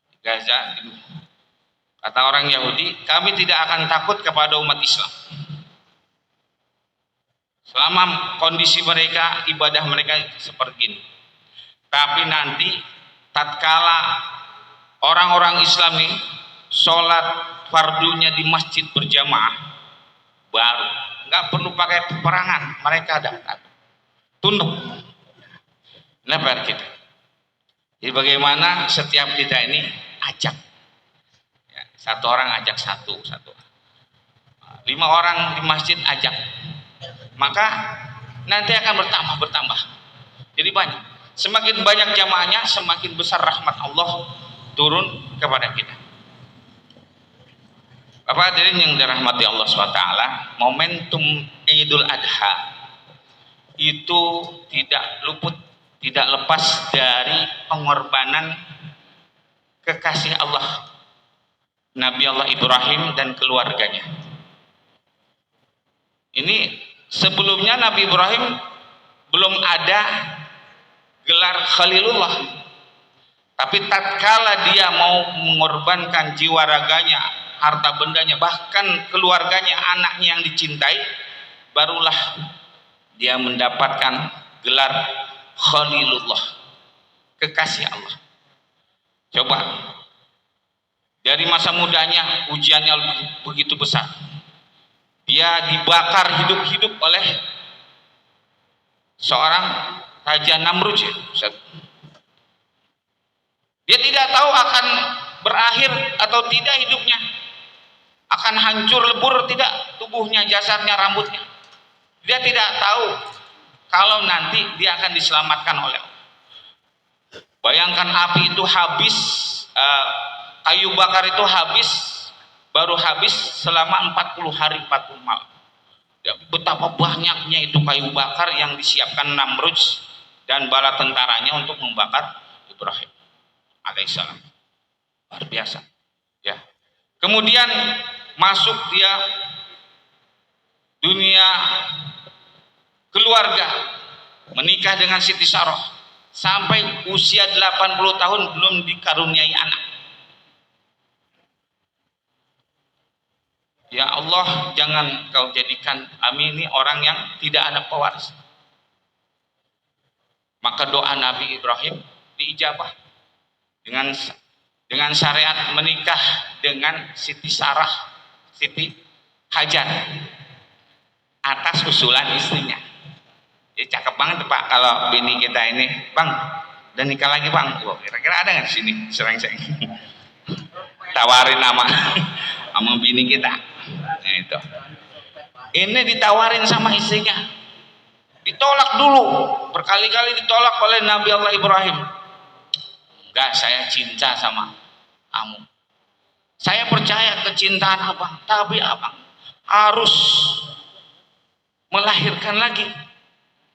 di Gaza. Kata orang Yahudi, kami tidak akan takut kepada umat Islam selama kondisi mereka, ibadah mereka seperti ini. Tapi nanti tatkala orang-orang Islam ini sholat fardunya di masjid berjamaah, baru nggak perlu pakai peperangan, mereka datang tunduk. Nah, kita. Jadi bagaimana setiap kita ini ajak, ya, satu orang ajak satu, 5 orang di masjid ajak, maka nanti akan bertambah. Jadi banyak. Semakin banyak jamaahnya, semakin besar rahmat Allah turun kepada kita. Bapak hadirin yang dirahmati Allah SWT, momentum Idul Adha itu tidak lepas dari pengorbanan kekasih Allah, Nabi Allah Ibrahim dan keluarganya. Ini sebelumnya Nabi Ibrahim belum ada gelar Khalilullah, tapi tatkala dia mau mengorbankan jiwa raganya, harta bendanya, bahkan keluarganya, anaknya yang dicintai, barulah dia mendapatkan gelar Khalilullah, kekasih Allah. Coba, dari masa mudanya ujiannya begitu besar, Dia dibakar hidup-hidup oleh seorang Raja Namrud. Dia tidak tahu akan berakhir atau tidak hidupnya, akan hancur lebur tidak tubuhnya, jasadnya, rambutnya. Dia tidak tahu kalau nanti dia akan diselamatkan oleh Allah. Bayangkan api itu habis, kayu bakar itu baru habis selama 40 hari 40 malam. Ya, betapa banyaknya itu kayu bakar yang disiapkan Namrud dan bala tentaranya untuk membakar Ibrahim alaihissalam. Luar biasa. Ya. Kemudian masuk dia dunia keluarga, menikah dengan Siti Sarah sampai usia 80 tahun belum dikaruniai anak. Ya Allah, jangan kau jadikan kami ini orang yang tidak ada pewaris. Maka doa Nabi Ibrahim diijabah dengan syariat menikah dengan Siti Sarah, Siti Hajar atas usulan istrinya. Jadi cakep banget Pak kalau bini kita ini, Bang, dan nikah lagi Bang. Wah, kira-kira ada nggak di sini sereng-sereng? Tawarin sama bini kita. Nah, itu. Ini ditawarin sama istrinya. Ditolak dulu. Berkali-kali ditolak oleh Nabi Allah Ibrahim. Enggak, saya cinta sama kamu. Saya percaya kecintaan abang. Tapi abang harus melahirkan lagi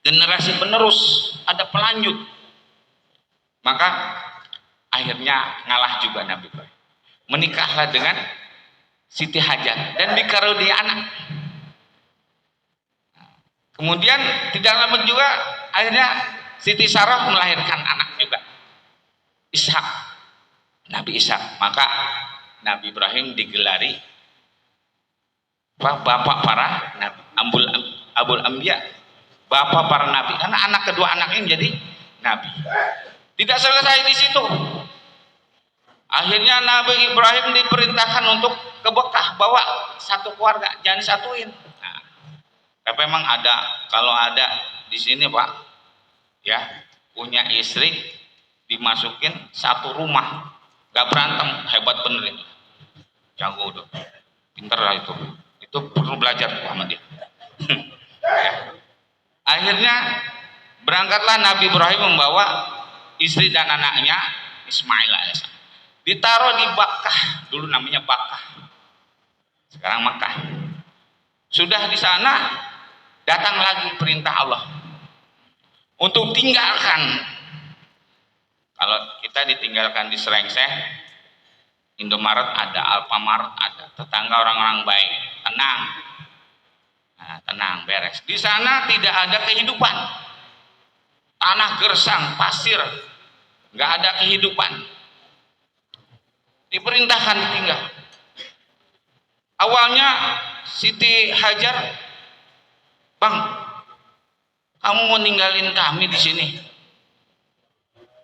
generasi penerus, ada pelanjut. Maka akhirnya ngalah juga Nabi Ibrahim. Menikahlah dengan Siti Hajar dan dikaruniai anak. Kemudian tidak lama juga akhirnya Siti Sarah melahirkan anak juga, Ishak, Nabi Ishak. Maka Nabi Ibrahim digelari bapak para nabi, Abul Anbiya, bapak para nabi, karena anak kedua anaknya menjadi nabi. Tidak selesai di situ. Akhirnya Nabi Ibrahim diperintahkan untuk ke Mekah, bawa satu keluarga, jangan disatuin. Nah, tapi memang ada, kalau ada di sini Pak, ya punya istri dimasukin satu rumah, gak berantem, hebat bener itu, jago udah, pinter lah itu perlu belajar sama dia. Ya. Akhirnya berangkatlah Nabi Ibrahim membawa istri dan anaknya Ismail AS. Ditaruh di Bakkah, dulu namanya Bakkah, sekarang Makkah. Sudah di sana datang lagi perintah Allah untuk tinggalkan. Kalau kita ditinggalkan di Serengseh, Indomaret ada, Alfamart ada, tetangga orang-orang baik, tenang. Nah, tenang, beres. Di sana tidak ada kehidupan, tanah gersang, pasir, nggak ada kehidupan. Diperintahkan ditinggal. Awalnya Siti Hajar, Bang, kamu mau ninggalin kami di sini?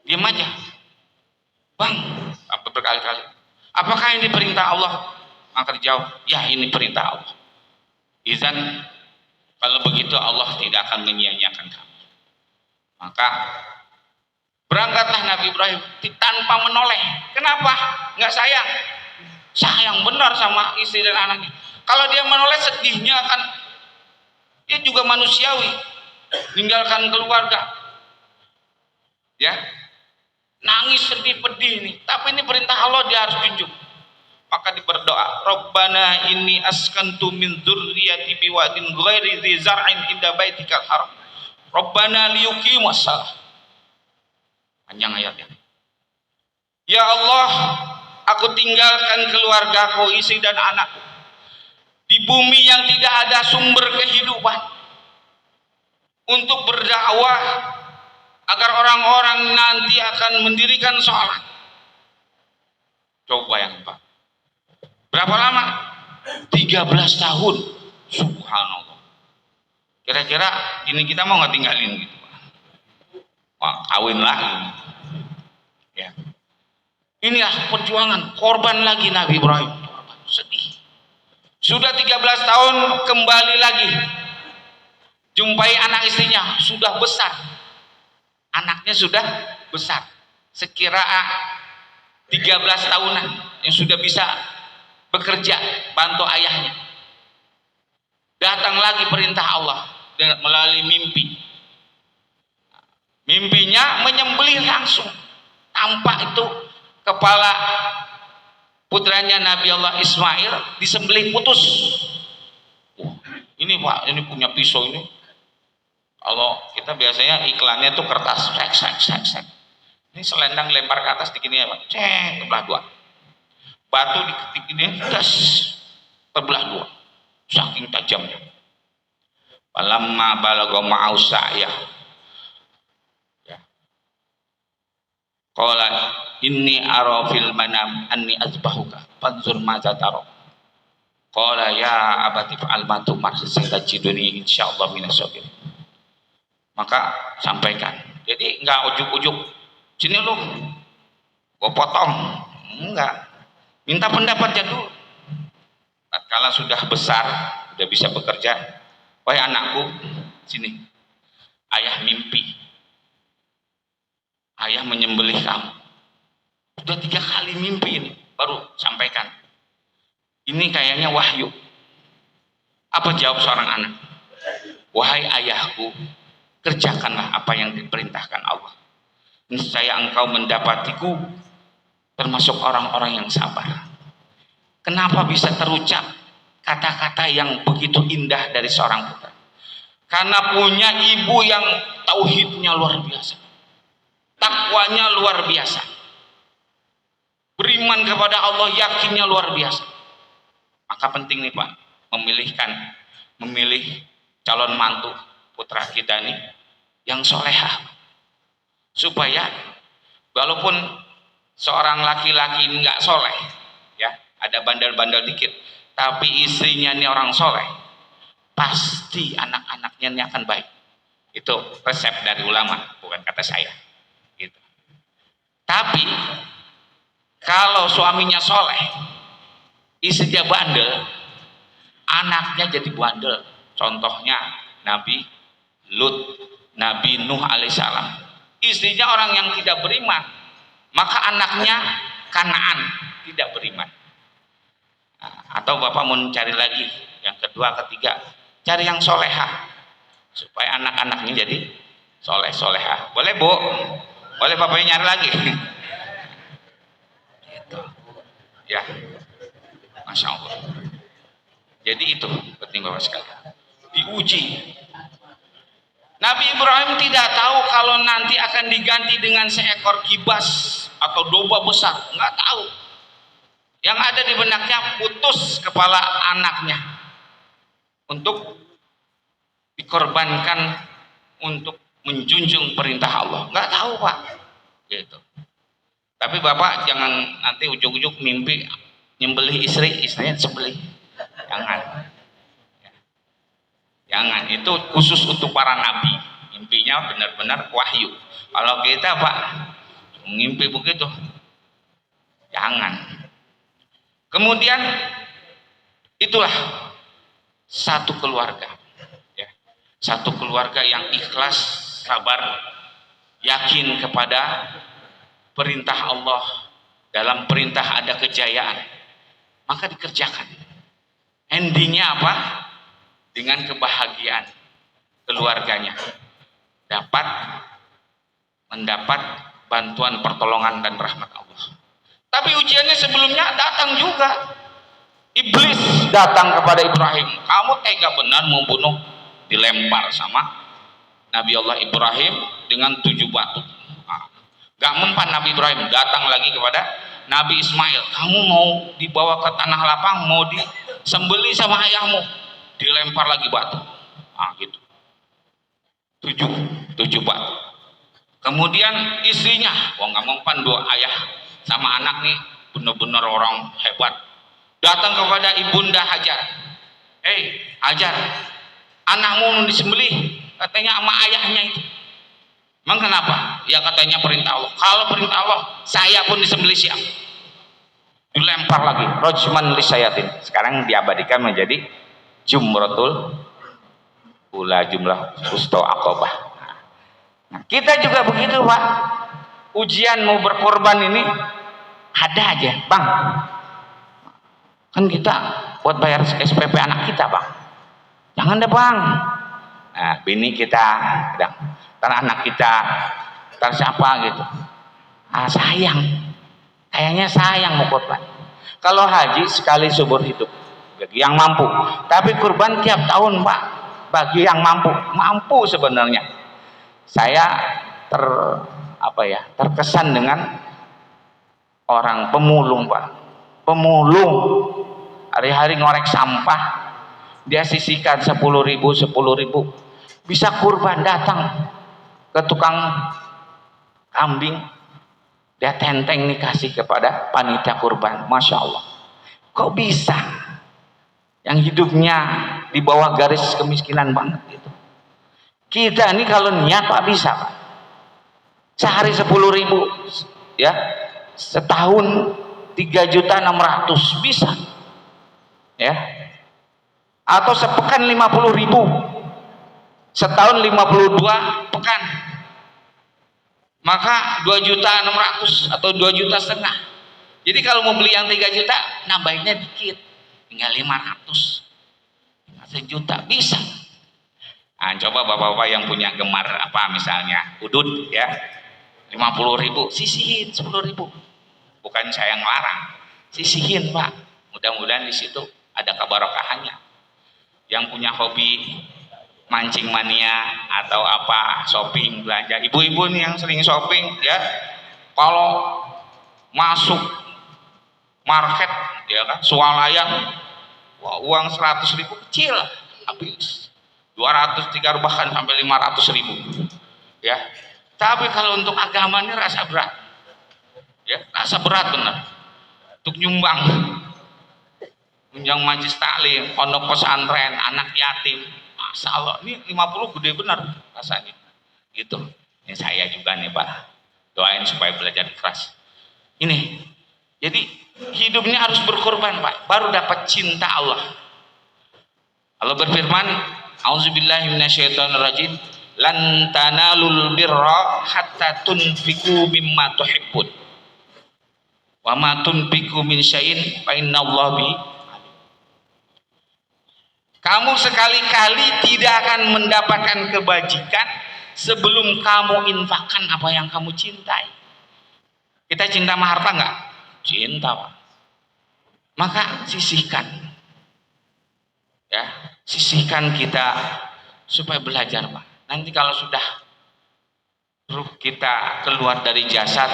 Diam aja, Bang. Apa berkali-kali? Apakah ini perintah Allah? Maka dijawab, ya ini perintah Allah. Izan, kalau begitu Allah tidak akan menyia-nyiakan kamu. Maka berangkatlah Nabi Ibrahim tanpa menoleh. Kenapa? Nggak sayang. Sayang benar sama istri dan anaknya. Kalau dia menoleh, sedihnya akan, dia juga manusiawi, meninggalkan keluarga, ya, nangis sedih pedih nih. Tapi ini perintah Allah, dia harus junjung. Maka berdoa, Rabbana inni askantu min dzurriyyati biwadin ghairi dzi zar'in inda baitikal haram. Rabbana liyuqimus shalah. Panjang ayatnya. Ya Allah, aku tinggalkan keluargaku, istri dan anakku di bumi yang tidak ada sumber kehidupan untuk berdakwah agar orang-orang nanti akan mendirikan sholat. Coba bayangkan Pak, berapa lama? 13 tahun. Subhanallah. Kira-kira ini kita mau nggak tinggalin gitu Pak? Wah, kawin lagi. Ya. Inilah perjuangan, korban lagi Nabi Ibrahim. Sedih. Sudah 13 tahun kembali lagi. Jumpai anak istrinya, sudah besar. Anaknya sudah besar. Sekira 13 tahunan yang sudah bisa bekerja, bantu ayahnya. Datang lagi perintah Allah melalui mimpi. Mimpinya menyembelih langsung. Tampak itu kepala putranya Nabi Allah Ismail disembelih putus. Ini Pak, ini punya pisau ini. Kalau kita biasanya iklannya tuh kertas, sek. Ini selendang lempar ke atas dikini ya Pak, terbelah dua. Batu diketik ini, das, terbelah dua. Saking tajamnya. Falamma balagha ma'au sa'yah. Ya. Qala inni ara fil manam anni azbahuka fanzur madza tara. Qala ya abati fa'al ma tumar satajiduni insyaallah minas sabirin. Maka sampaikan. Jadi enggak ujuk-ujuk, sini lu gua potong. Enggak. Minta pendapatnya dulu. Tatkala sudah besar, sudah bisa bekerja, wahai anakku, sini. Ayah mimpi. Ayah menyembelih kamu. Sudah 3 kali mimpi ini, baru sampaikan. Ini kayaknya wahyu. Apa jawab seorang anak? Wahai ayahku, kerjakanlah apa yang diperintahkan Allah. Niscaya engkau mendapatiku termasuk orang-orang yang sabar. Kenapa bisa terucap kata-kata yang begitu indah dari seorang putra? Karena punya ibu yang tauhidnya luar biasa, takwanya luar biasa, beriman kepada Allah, yakinnya luar biasa. Maka penting nih Pak, memilih calon mantu putra kita nih yang solehah, supaya walaupun seorang laki-laki nggak soleh, ya ada bandel-bandel dikit, tapi istrinya ini orang soleh, pasti anak-anaknya ini akan baik. Itu resep dari ulama, bukan kata saya. Gitu. Tapi kalau suaminya soleh, istrinya bandel, anaknya jadi bandel. Contohnya Nabi Lut, Nabi Nuh alaihissalam, istrinya orang yang tidak beriman, maka anaknya Kanaan tidak beriman. Atau Bapak mau cari lagi yang kedua, ketiga, cari yang solehah supaya anak-anaknya jadi solehah. Boleh Bu? Boleh Bapaknya nyari lagi? Gitu. Ya, Masya Allah. Jadi itu penting Bapak sekalian, diuji. Nabi Ibrahim tidak tahu kalau nanti akan diganti dengan seekor kibas atau domba besar, nggak tahu. Yang ada di benaknya putus kepala anaknya untuk dikorbankan untuk menjunjung perintah Allah. Nggak tahu Pak. Gitu. Tapi Bapak jangan nanti ujuk-ujuk mimpi nyembelih istrinya sembelih. Jangan. Jangan, itu khusus untuk para nabi. Mimpinya benar-benar wahyu. Kalau kita Pak mimpi begitu, jangan. Kemudian itulah satu keluarga, ya. Satu keluarga yang ikhlas, sabar, yakin kepada perintah Allah. Dalam perintah ada kejayaan, maka dikerjakan. Endingnya apa? Dengan kebahagiaan keluarganya, mendapat bantuan, pertolongan dan rahmat Allah. Tapi ujiannya sebelumnya datang juga. Iblis datang kepada Ibrahim. Kamu tega benar membunuh, dilempar sama Nabi Allah Ibrahim dengan 7 batu. Gak mempan Nabi Ibrahim, datang lagi kepada Nabi Ismail. Kamu mau dibawa ke tanah lapang, mau disembeli sama ayahmu, dilempar lagi batu. Gitu. 7 batu. Kemudian istrinya, gak mempan, 2 ayah sama anak nih benar-benar orang hebat, datang kepada ibunda Hajar. Hajar, anakmu disembelih, katanya sama ayahnya itu. Emang kenapa? Ya katanya perintah Allah. Kalau perintah Allah, saya pun disembelih siap. dilempar lagi rajman lisayatin. Sekarang diabadikan menjadi jumratul ula, jumlah wusta aqabah. Nah, kita juga begitu Pak, ujian mau berkorban ini ada aja Bang, kan kita buat bayar SPP anak kita Bang, jangan deh Bang. Nah, bini kita kadang, ntar anak kita, ntar siapa gitu, sayang, kayaknya sayang mau korban. Kalau haji sekali seumur hidup bagi yang mampu, tapi kurban tiap tahun Pak, bagi yang mampu sebenarnya. Saya terkesan dengan orang pemulung Pak, pemulung hari-hari ngorek sampah, dia sisihkan 10.000 bisa kurban, datang ke tukang kambing, dia tenteng nih kasih kepada panitia kurban. Masya Allah, kok bisa yang hidupnya di bawah garis kemiskinan banget gitu. Kita ini kalau niat Pak bisa Pak, sehari 10.000 ya, setahun 3.600.000 bisa ya, atau sepekan 50.000, setahun 52 pekan, maka 2.600.000 atau 2,5 juta. Jadi kalau mau beli yang 3 juta nambahinnya dikit, tinggal 500, tinggal 1 juta bisa. Nah, coba bapak-bapak yang punya gemar misalnya udud ya, 50.000 sisihin 10.000, bukan saya ngelarang, sisihin Pak, mudah-mudahan di situ ada keberkahannya. Yang punya hobi mancing mania atau shopping belanja, ibu-ibu nih yang sering shopping ya, kalau masuk market ya kan swalayan, uang 100.000 kecil habis 200, 300, bahkan sampai 500.000 ya. Tapi kalau untuk agama ini rasa berat ya, rasa berat benar untuk nyumbang majelis taklim, pondok pesantren, anak yatim. Masya Allah, ini 50 gede benar rasanya gitu. Ini saya juga nih Pak, doain supaya belajar ikhlas ini. Jadi hidupnya harus berkorban Pak, baru dapat cinta Allah. Allah berfirman, auzubillahi minasyaitonirrajim, lan tanalul birra hatta tunfiqu mimma tuhibbun wa ma tunfiqu min syai'in fa innallaha bi. Kamu sekali-kali tidak akan mendapatkan kebajikan sebelum kamu infakkan apa yang kamu cintai. Kita cinta sama harta enggak? Cinta Pak. Maka sisihkan ya, sisihkan kita supaya belajar Pak. Nanti kalau sudah ruh kita keluar dari jasad,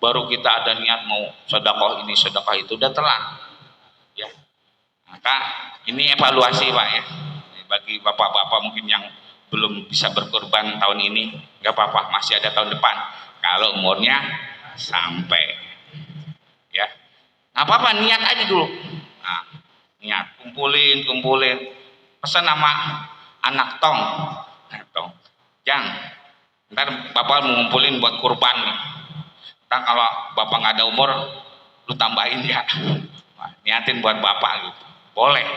baru kita ada niat mau sedekah ini sedekah itu, udah telat ya. Maka ini evaluasi Pak ya, bagi bapak-bapak mungkin yang belum bisa berkorban tahun ini, nggak apa-apa, masih ada tahun depan kalau umurnya sampai ya. Nggak apa-apa, niat aja dulu. Nah, niat, kumpulin pesan nama anak tong, Jang, ntar bapak mau ngumpulin buat kurban nih, ntar kalau bapak nggak ada umur lu tambahin ya. Nah, niatin buat bapak gitu, boleh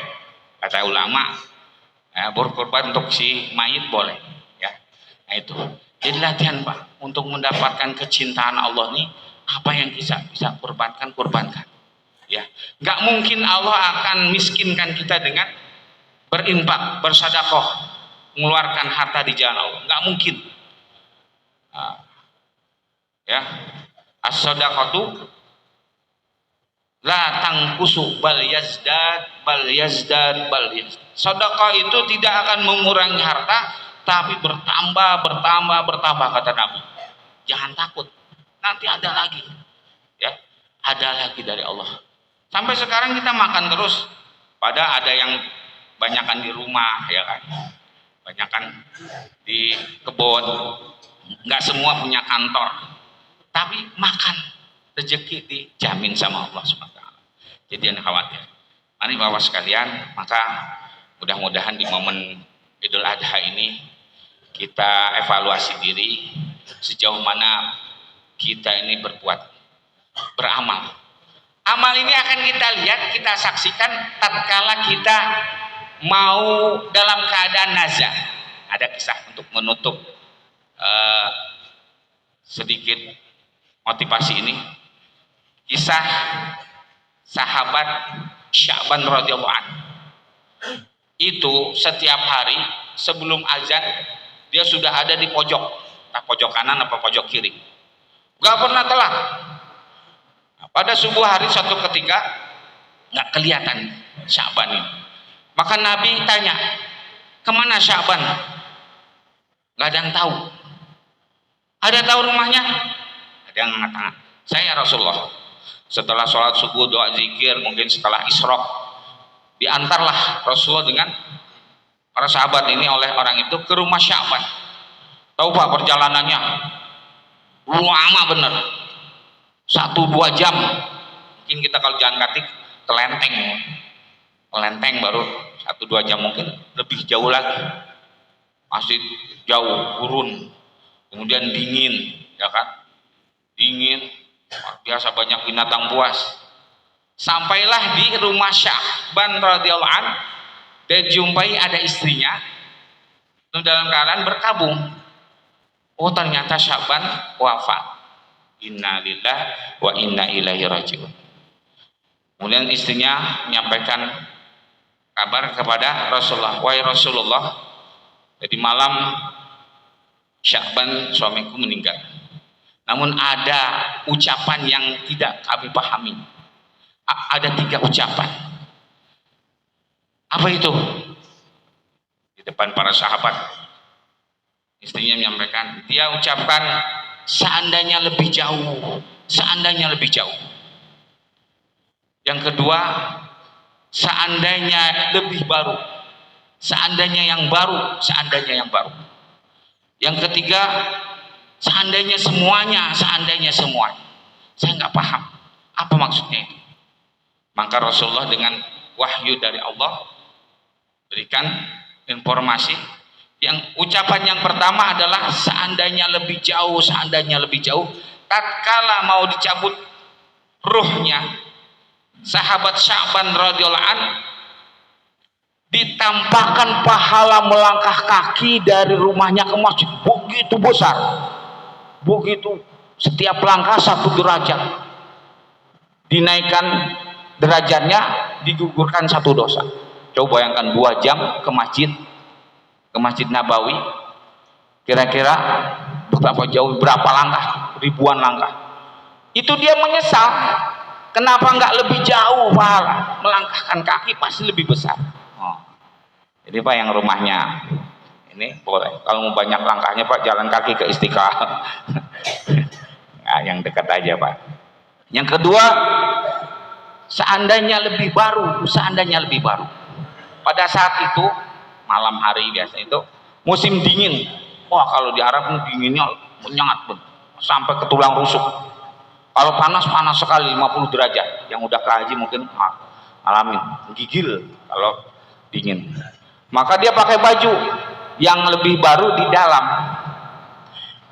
kata ulama ya, berkorban untuk si mayit boleh ya. Nah itu jadi latihan Pak untuk mendapatkan kecintaan Allah nih, apa yang bisa kurbankan ya. Nggak mungkin Allah akan miskinkan kita dengan berinfak, bersedekah, mengeluarkan harta di jalan Allah, nggak mungkin. Nah, ya, as-shadaqatu la tangkusu bal yazdad. Sedekah itu tidak akan mengurangi harta, tapi bertambah kata Nabi. Jangan takut, nanti ada lagi ya, ada lagi dari Allah. Sampai sekarang kita makan terus, pada ada yang banyakan di rumah ya kan, banyakan di kebun, nggak semua punya kantor, tapi makan rezeki dijamin sama Allah SWT. Jadi jangan khawatir. Mari Bapak sekalian, maka mudah-mudahan di momen Idul Adha ini kita evaluasi diri sejauh mana kita ini berbuat, beramal. Amal ini akan kita lihat, kita saksikan tatkala kita mau dalam keadaan nazar. Ada kisah untuk menutup sedikit motivasi ini. Kisah sahabat Sya'ban radhiyallahu anhu. Itu setiap hari sebelum azan dia sudah ada di pojok, entah pojok kanan apa pojok kiri. Gak pernah telat. Nah, pada subuh hari suatu ketika nggak kelihatan Sya'ban ini. Maka Nabi tanya, kemana Sya'ban? Gak ada yang tahu. Ada yang tahu rumahnya? Ada yang mengatakan, saya Rasulullah. Setelah sholat subuh, doa zikir, mungkin setelah isyraq, diantarlah Rasulullah dengan para sahabat ini oleh orang itu ke rumah Sya'ban. Tahu Pak perjalanannya? Lama bener. 1-2 jam. Mungkin kita kalau jalan kaki kelenteng baru 1-2 jam, mungkin lebih jauh lagi. Masih jauh, gurun. Kemudian dingin, ya kan? Dingin, biasa banyak binatang buas. Sampailah di rumah Sya'ban radhiyallahu an, dia jumpai ada istrinya dalam keadaan berkabung. Oh, ternyata Sya'ban wafat. Inna lillahi wa inna ilaihi rajiun. Kemudian istrinya menyampaikan kabar kepada Rasulullah, wahai Rasulullah, jadi malam Sya'ban suamiku meninggal. Namun ada ucapan yang tidak kami pahami. Ada 3 ucapan. Apa itu? Di depan para sahabat, istrinya menyampaikan, dia ucapkan, seandainya lebih jauh, seandainya lebih jauh. Yang kedua, seandainya lebih baru, seandainya yang baru, seandainya yang baru. Yang ketiga, seandainya semuanya, seandainya semuanya. Saya nggak paham apa maksudnya itu. Maka Rasulullah dengan wahyu dari Allah berikan informasi. Yang ucapan yang pertama adalah seandainya lebih jauh, seandainya lebih jauh. Tatkala mau dicabut ruhnya sahabat Sya'ban radhiyallahu an, ditampakkan pahala melangkah kaki dari rumahnya ke masjid begitu besar, begitu, setiap langkah 1 derajat, dinaikkan derajatnya, digugurkan 1 dosa. Coba bayangkan 2 jam ke Masjid Nabawi, kira-kira berapa jauh, berapa langkah, ribuan langkah. Itu dia menyesal, kenapa nggak lebih jauh pahala, melangkahkan kaki pasti lebih besar. Oh. Jadi Pak yang rumahnya ini boleh, kalau mau banyak langkahnya Pak jalan kaki ke Istiqlal. Nah, yang dekat aja Pak. Yang kedua, seandainya lebih baru, seandainya lebih baru. Pada saat itu malam hari biasa itu musim dingin. Wah, kalau di Arab dinginnya menyengat sampai ke tulang rusuk. Kalau panas sekali 50 derajat. Yang udah ke haji mungkin alamin, menggigil kalau dingin. Maka dia pakai baju yang lebih baru di dalam,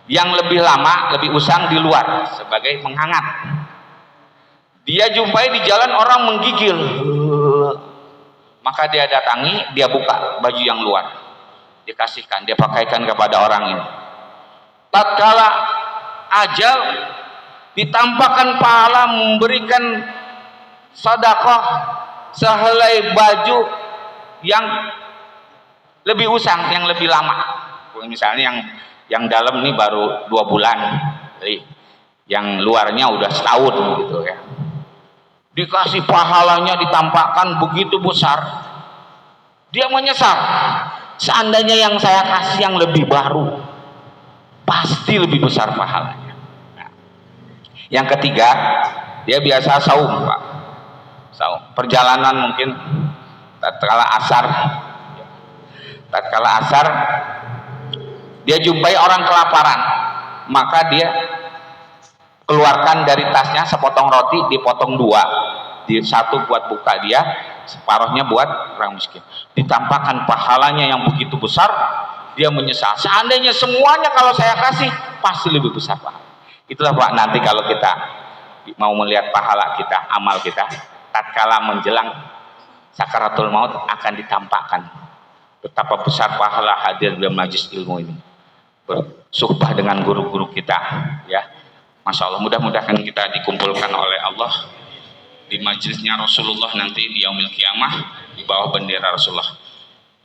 yang lebih lama, lebih usang di luar sebagai menghangat. Dia jumpai di jalan orang menggigil. Maka dia datangi, dia buka baju yang luar, dikasihkan, dia pakaikan kepada orang ini. Tatkala ajal, ditampakkan pahala memberikan sedekah sehelai baju yang lebih usang, yang lebih lama. Misalnya yang dalam ini baru 2 bulan, jadi yang luarnya udah setahun gitu ya. Dikasih pahalanya, ditampakkan begitu besar. Dia menyesal, seandainya yang saya kasih yang lebih baru, pasti lebih besar pahalanya. Nah, yang ketiga, dia biasa saum Pak, saum. Perjalanan mungkin tatkala asar dia jumpai orang kelaparan, maka dia keluarkan dari tasnya sepotong roti, dipotong 2, di 1 buat buka dia, separuhnya buat orang miskin. Ditampakkan pahalanya yang begitu besar, dia menyesal, seandainya semuanya kalau saya kasih pasti lebih besar Pak. Itulah Pak, nanti kalau kita mau melihat pahala kita, amal kita, tatkala menjelang sakaratul maut akan ditampakkan betapa besar pahala hadir dalam majlis ilmu ini, bersuhbah dengan guru-guru kita, ya. Masya Allah, mudah-mudahan kita dikumpulkan oleh Allah di majlisnya Rasulullah nanti di yaumil kiamah di bawah bendera Rasulullah.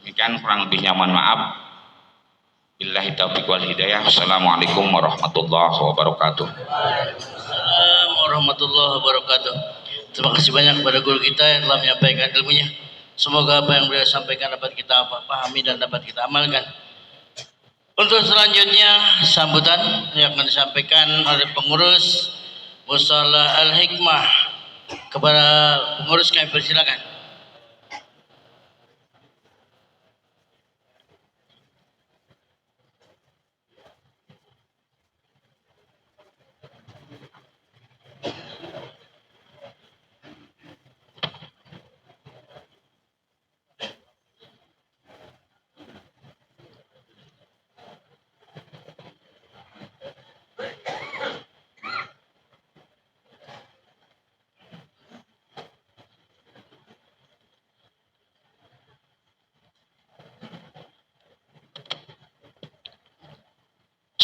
Demikian kurang lebihnya mohon maaf. Billahi taufiq wal hidayah. Assalamualaikum warahmatullahi wabarakatuh. Assalamualaikum warahmatullahi wabarakatuh. Terima kasih banyak kepada guru kita yang telah menyampaikan ilmunya. Semoga apa yang beliau sampaikan dapat kita pahami dan dapat kita amalkan. Untuk selanjutnya sambutan yang akan disampaikan oleh pengurus Musala Al-Hikmah. Kepada pengurus kami persilakan.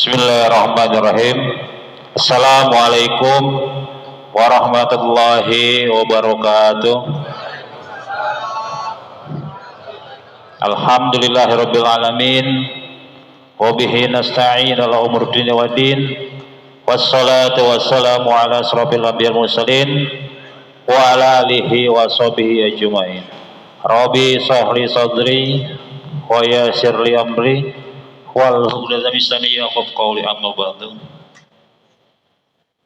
Bismillahirrahmanirrahim. Assalamualaikum warahmatullahi wabarakatuh. Alhamdulillahirabbil alamin wa bihi nasta'in ala umur dunya waddin. Wassalatu wassalamu ala asrofil anbiya'il mursalin wa ala alihi wa sahbihi ajmain. Rabbi shrah sadri wa yassir li amri wal uqdatam min lisani yafqahu qawli, amma ba'du.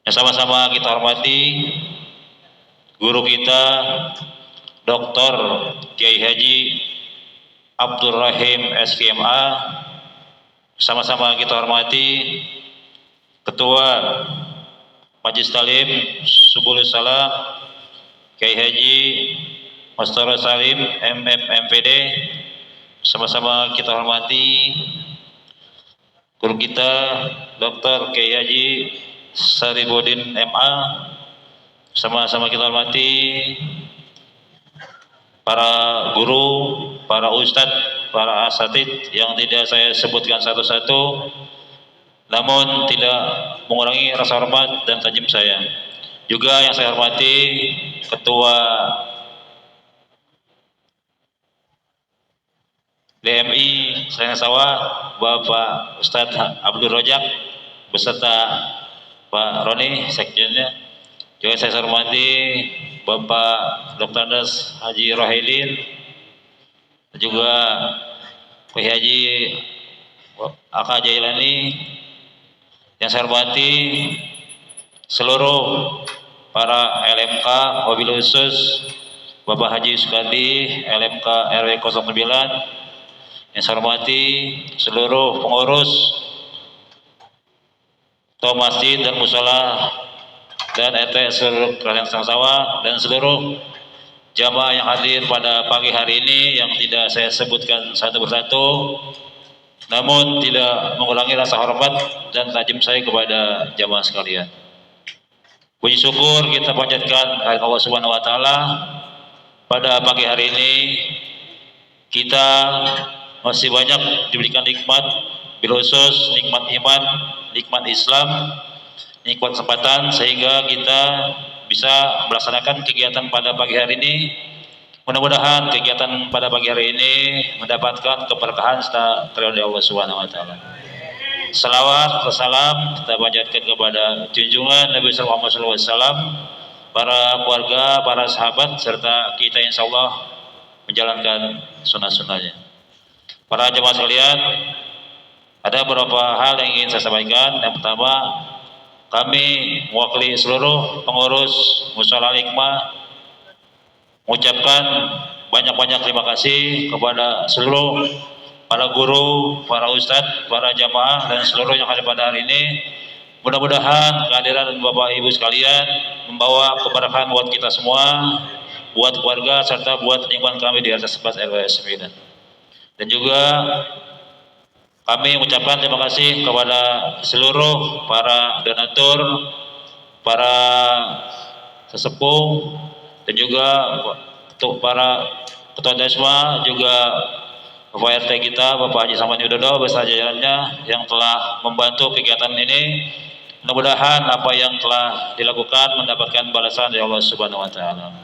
Ya, sama-sama kita hormati guru kita Dr. Kiai Haji Abdul Rahim SPMA. Sama-sama kita hormati Ketua Majelis Talim Subulus Salam Kiai Haji Mustara Salim MMPD. Sama-sama kita hormati guru kita Dr. Kiai Haji Saribudin MA. Sama-sama kita hormati para guru, para ustadz, para asatidz yang tidak saya sebutkan satu-satu, namun tidak mengurangi rasa hormat dan tajam saya. Juga yang saya hormati Ketua DMI Sayang Sawah Bapak Ustadz Abdul Rojak beserta Pak Roni sekjennya. Juga saya hormati Bapak Dr. Andes Haji Rohidin, juga Pak Haji Aka Jailani. Yang saya hormati seluruh para LMK, wabil khusus Bapak Haji Sukadi LMK RW 09. Yang saya hormati seluruh pengurus Ketua Masjid dan Musola dan RT seluruh Kerajaan Sawah dan seluruh jamaah yang hadir pada pagi hari ini yang tidak saya sebutkan satu persatu, namun tidak mengurangi rasa hormat dan tajam saya kepada jamaah sekalian. Puji syukur kita panjatkan kepada Allah Subhanahu wa taala. Pada pagi hari ini kita masih banyak diberikan nikmat, bil khusus nikmat iman, nikmat Islam, nikmat kesempatan sehingga kita bisa melaksanakan kegiatan pada pagi hari ini. Mudah-mudahan kegiatan pada pagi hari ini mendapatkan keberkahan serta ridho Allah Subhanahu wa taala. Salawat dan salam kita panjatkan kepada junjungan Nabi sallallahu alaihi wasallam, para keluarga, para sahabat serta kita insyaallah menjalankan sunnah-sunnahnya. Para jemaah sekalian, ada beberapa hal yang ingin saya sampaikan. Yang pertama, kami mewakili seluruh pengurus Musala Al-Hikmah mengucapkan banyak-banyak terima kasih kepada seluruh para guru, para ustadz, para jamaah dan seluruh yang hadir pada hari ini. Mudah-mudahan kehadiran Bapak Ibu sekalian membawa keberkahan buat kita semua, buat keluarga serta buat lingkungan kami di atas 11 RW 9. Dan juga kami mengucapkan terima kasih kepada seluruh para donatur, para sesepuh dan juga untuk para ketua Desma, juga Bapak RT kita Bapak Haji Saman Widodo beserta jajarannya yang telah membantu kegiatan ini. Mudah-mudahan apa yang telah dilakukan mendapatkan balasan dari Allah Subhanahu wa taala.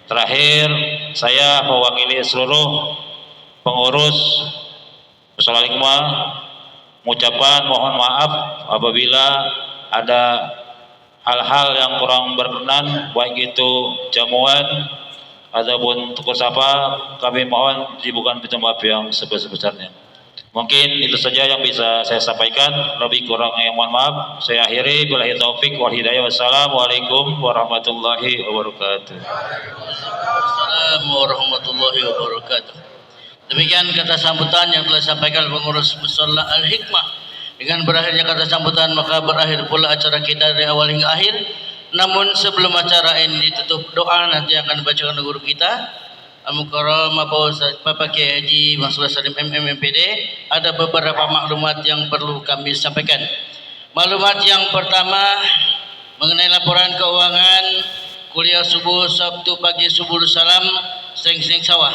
Terakhir, saya mewakili seluruh pengurus Mushola Hikmah mengucapkan mohon maaf apabila ada hal-hal yang kurang berkenan, baik itu jamuan ataupun tukur sapa. Kami mohon dibukakan pintu maaf yang sebesar-besarnya. Mungkin itu saja yang bisa saya sampaikan. Lebih kurang yang mohon maaf. Saya akhiri. Billahi taufik wal hidayah. Wassalamualaikum warahmatullahi wabarakatuh. Assalamualaikum warahmatullahi wabarakatuh. Demikian kata sambutan yang telah disampaikan pengurus Mushola Al-Hikmah. Dengan berakhirnya kata sambutan, maka berakhir pula acara kita dari awal hingga akhir. Namun sebelum acara ini ditutup doa nanti akan dibacakan guru kita Al-Mukarram Bapak Kiai Haji Mansur Salim MMPD. Ada beberapa maklumat yang perlu kami sampaikan. Maklumat yang pertama mengenai laporan keuangan kuliah subuh Sabtu pagi subuh salam Seng-Seng Sawah.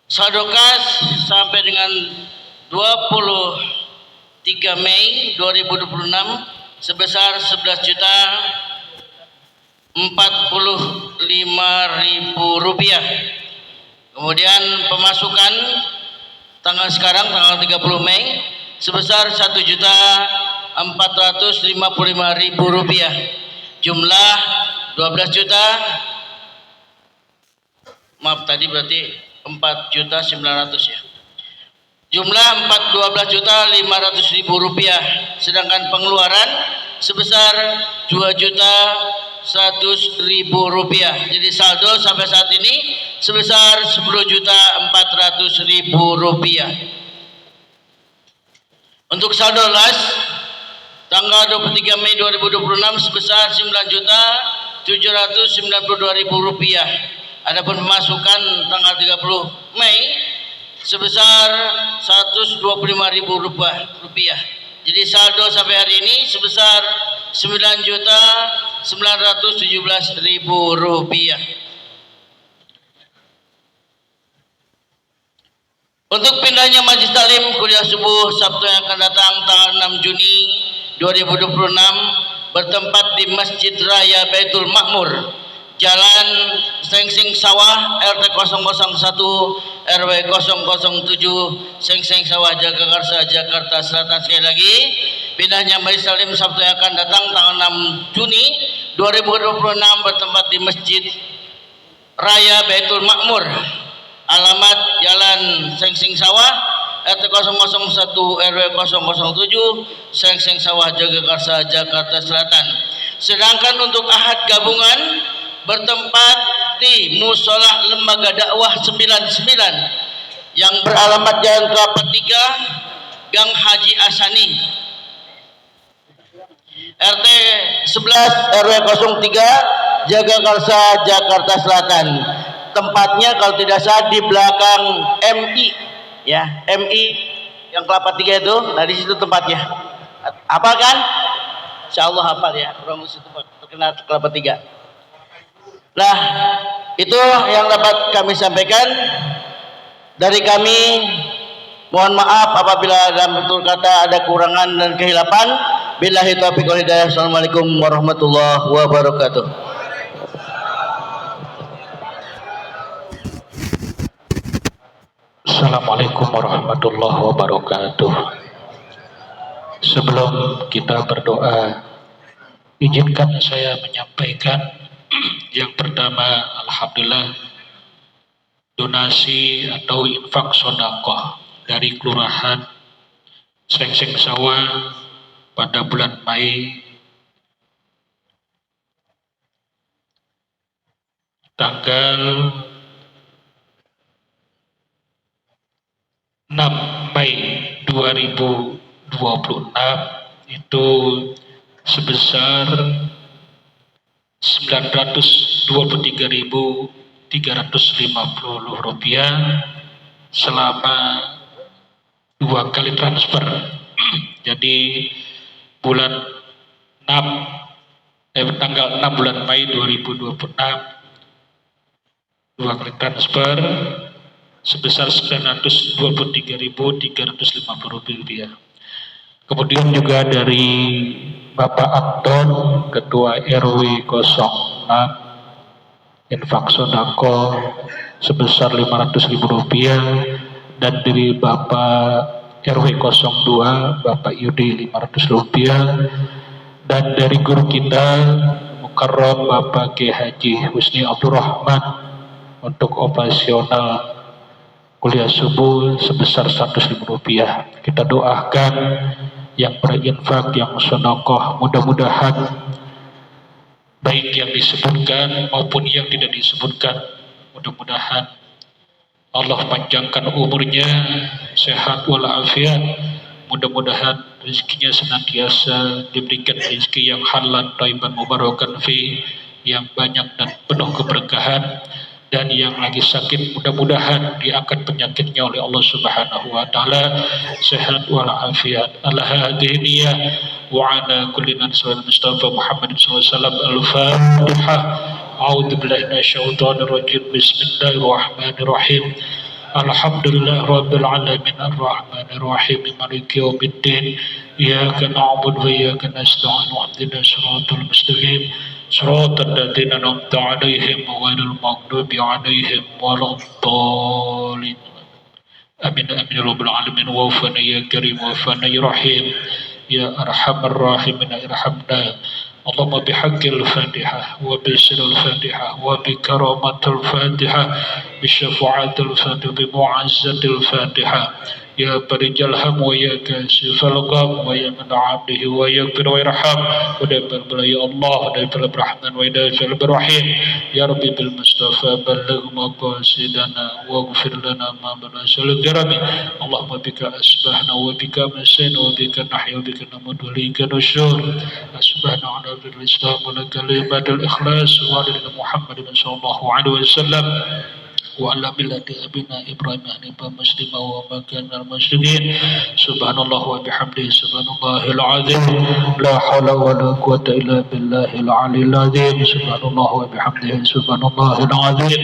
Saldo kas sampai dengan 23 Mei 2026 sebesar 11.045.000 rupiah. Kemudian pemasukan tanggal sekarang tanggal 30 Mei sebesar 1.455.000 rupiah. Jumlah 12 juta, maaf tadi berarti 4.900.000 ya. Jumlah 12.500.000 rupiah. Sedangkan pengeluaran sebesar 2.100.000 rupiah. Jadi saldo sampai saat ini sebesar 10.400.000 rupiah. Untuk saldo las tanggal 23 Mei 2026 sebesar 9.792.000 rupiah. Adapun pemasukan tanggal 30 Mei sebesar 125.000 rupiah. Jadi saldo sampai hari ini sebesar 9.917.000 rupiah. Untuk pindahnya Majelis Taklim kuliah subuh Sabtu yang akan datang tanggal 6 Juni 2026 bertempat di Masjid Raya Baitul Makmur, Jalan Seng-Seng Sawah, RT 001 RW 007 Seng-Seng Sawah, Jagakarsa, Jakarta Selatan. Sekali lagi, pindahnya Majelis Taklim Sabtu yang akan datang tanggal 6 Juni 2026 bertempat di Masjid Raya Baitul Makmur, alamat Jalan Seng-Seng Sawah, RT 001 RW 007 Seng-Seng Sawah, Jagakarsa, Jakarta Selatan. Sedangkan untuk ahad gabungan bertempat di Mushola Lembaga Dakwah 99 yang beralamat Jalan Kelapa 3 Gang Haji Asani, RT 11 RW 03 Jagakarsa, Jakarta Selatan. Tempatnya kalau tidak salah di belakang MI ya, MI yang Kelapa 3 itu. Nah di situ tempatnya. Hafal kan? Insyaallah hafal ya. Orang situ terkenal Kelapa 3. Nah, itu yang dapat kami sampaikan dari kami. Mohon maaf apabila dalam betul kata ada kurangan dan kehilapan. Billahi taufiq wal hidayah. Assalamualaikum warahmatullahi wabarakatuh. Assalamualaikum warahmatullahi wabarakatuh. Sebelum kita berdoa, izinkan saya menyampaikan yang pertama, alhamdulillah, donasi atau infak sedekah dari Kelurahan Seng-Seng Sawah pada bulan Mei tanggal 6 Mei 2026 itu sebesar 923.350 rupiah selama 2 kali transfer. Jadi bulan 6 tanggal 6 bulan Mei 2026 dua kali transfer sebesar Rp923.350. Kemudian juga dari Bapak Anton, Ketua RW 06, infak sodako sebesar Rp500.000, dan dari Bapak RW 02, Bapak Yudi Rp500, dan dari guru kita Mukarram Bapak Kiai Haji Husni Abdurrahman untuk operasional kuliah subuh sebesar Rp100.000. Kita doakan yang berinfak, yang sedekah, mudah-mudahan baik yang disebutkan maupun yang tidak disebutkan, mudah-mudahan Allah panjangkan umurnya, sehat walafiat. Mudah-mudahan rezekinya senantiasa diberikan rezeki yang halal, thayyiban, mubarakan fi, yang banyak dan penuh keberkahan. Dan yang lagi sakit, mudah-mudahan diangkat penyakitnya oleh Allah Subhanahu wa taala, sehat walafiat. Ala hadhihi niyyah wa ala kulli nabiyyil Mustafa Muhammad sallallahu alaihi wasallam. Al-Fatihah. A'udzu billahi minasyaitonir rajim. Bismillahirrahmanirrahim. Alhamdulillah rabbil alamin arrahmanir rahim maliki yaumiddin. Iyyaka na'budu wa iyyaka nasta'in. Ihdinas siratal mustaqim. Siratal ladzina an'amta 'alaihim ghairil maghdubi 'alaihim waladdallin. Amin amin ya rabbal alamin. Wa fana ya karim wa fana ya rahim ya arhamar rahimin irhamna. Allahumma bihaqqil Fatihah wa bisril Fatihah wa bikaramatil Fatihah bi syafa'atil Fatihah bi mu'azzatil Fatihah ya barijal ham wa ya kasifal gham wa ya man 'abdihi wa yaghfir wa yarham wa dabbir ya Allah wa dabbir rahman wa dabbir rahim ya rabbi bil mustafa balligh maqasidana wa ighfir lana ma banasal jarami. Allahumma bika asbahna wa bika masayna wa bika nahya wa bika namut wa lika nusyur. Asbahna ala bil islam wa kalimatul ikhlas wa ala Muhammad sallallahu alaihi wasallam wa ala millati abina Ibrahim hanifan muslima wa ma kana minal musyrikin. Subhanallah wa bihamdihi subhanallahil azim. La haula wa la quwwata illa billahil aliyyil azim. Subhanallah wa bihamdihi subhanallahil azim.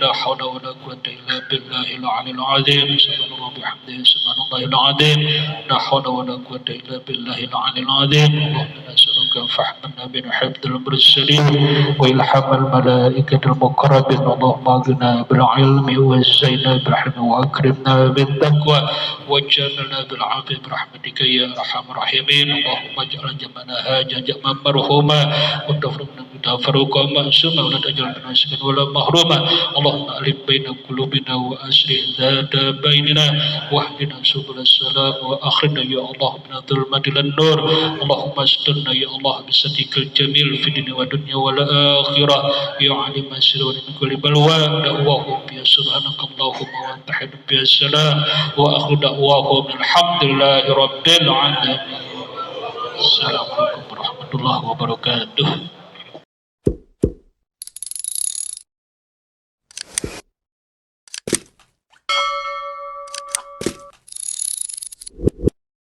La haula wa la quwwata illa billahil aliyyil azim. Subhanallah wa bihamdihi subhanallahil azim. La haula wa la quwwata illa billahil aliyyil azim. Allahumma nas'aluka fahman bin hifdzil mursalin wa ilhamal malaikatil muqarrabin. Allahumma aghna bil ilmi wa zaina bil hilmi wa akrimna bit taqwa waj'alna bil 'afwi bi rahmatika ya arhamar rahimin. Allahumma ij'al jam'ana jam'an marhuma wa tafriqna tafarruqa ma'suma wa la taj'al bina shirkan wa la mahruma. Allahumma alif baina qulubina wa aslih dhata bainina wahdina subul salam wa akhrina ya Allah min dhulmatil nur. Allahumma asturna ya Allah bisatikal jamil fi dunya wa dunya wal akhirah ya alim asir wa min kulli balwa. Da'wahum bi subhanakallahumma wa tahid bi salam wa akhiru da'wahum alhamdulillahi rabbil alamin. Assalamualaikum warahmatullahi wabarakatuh.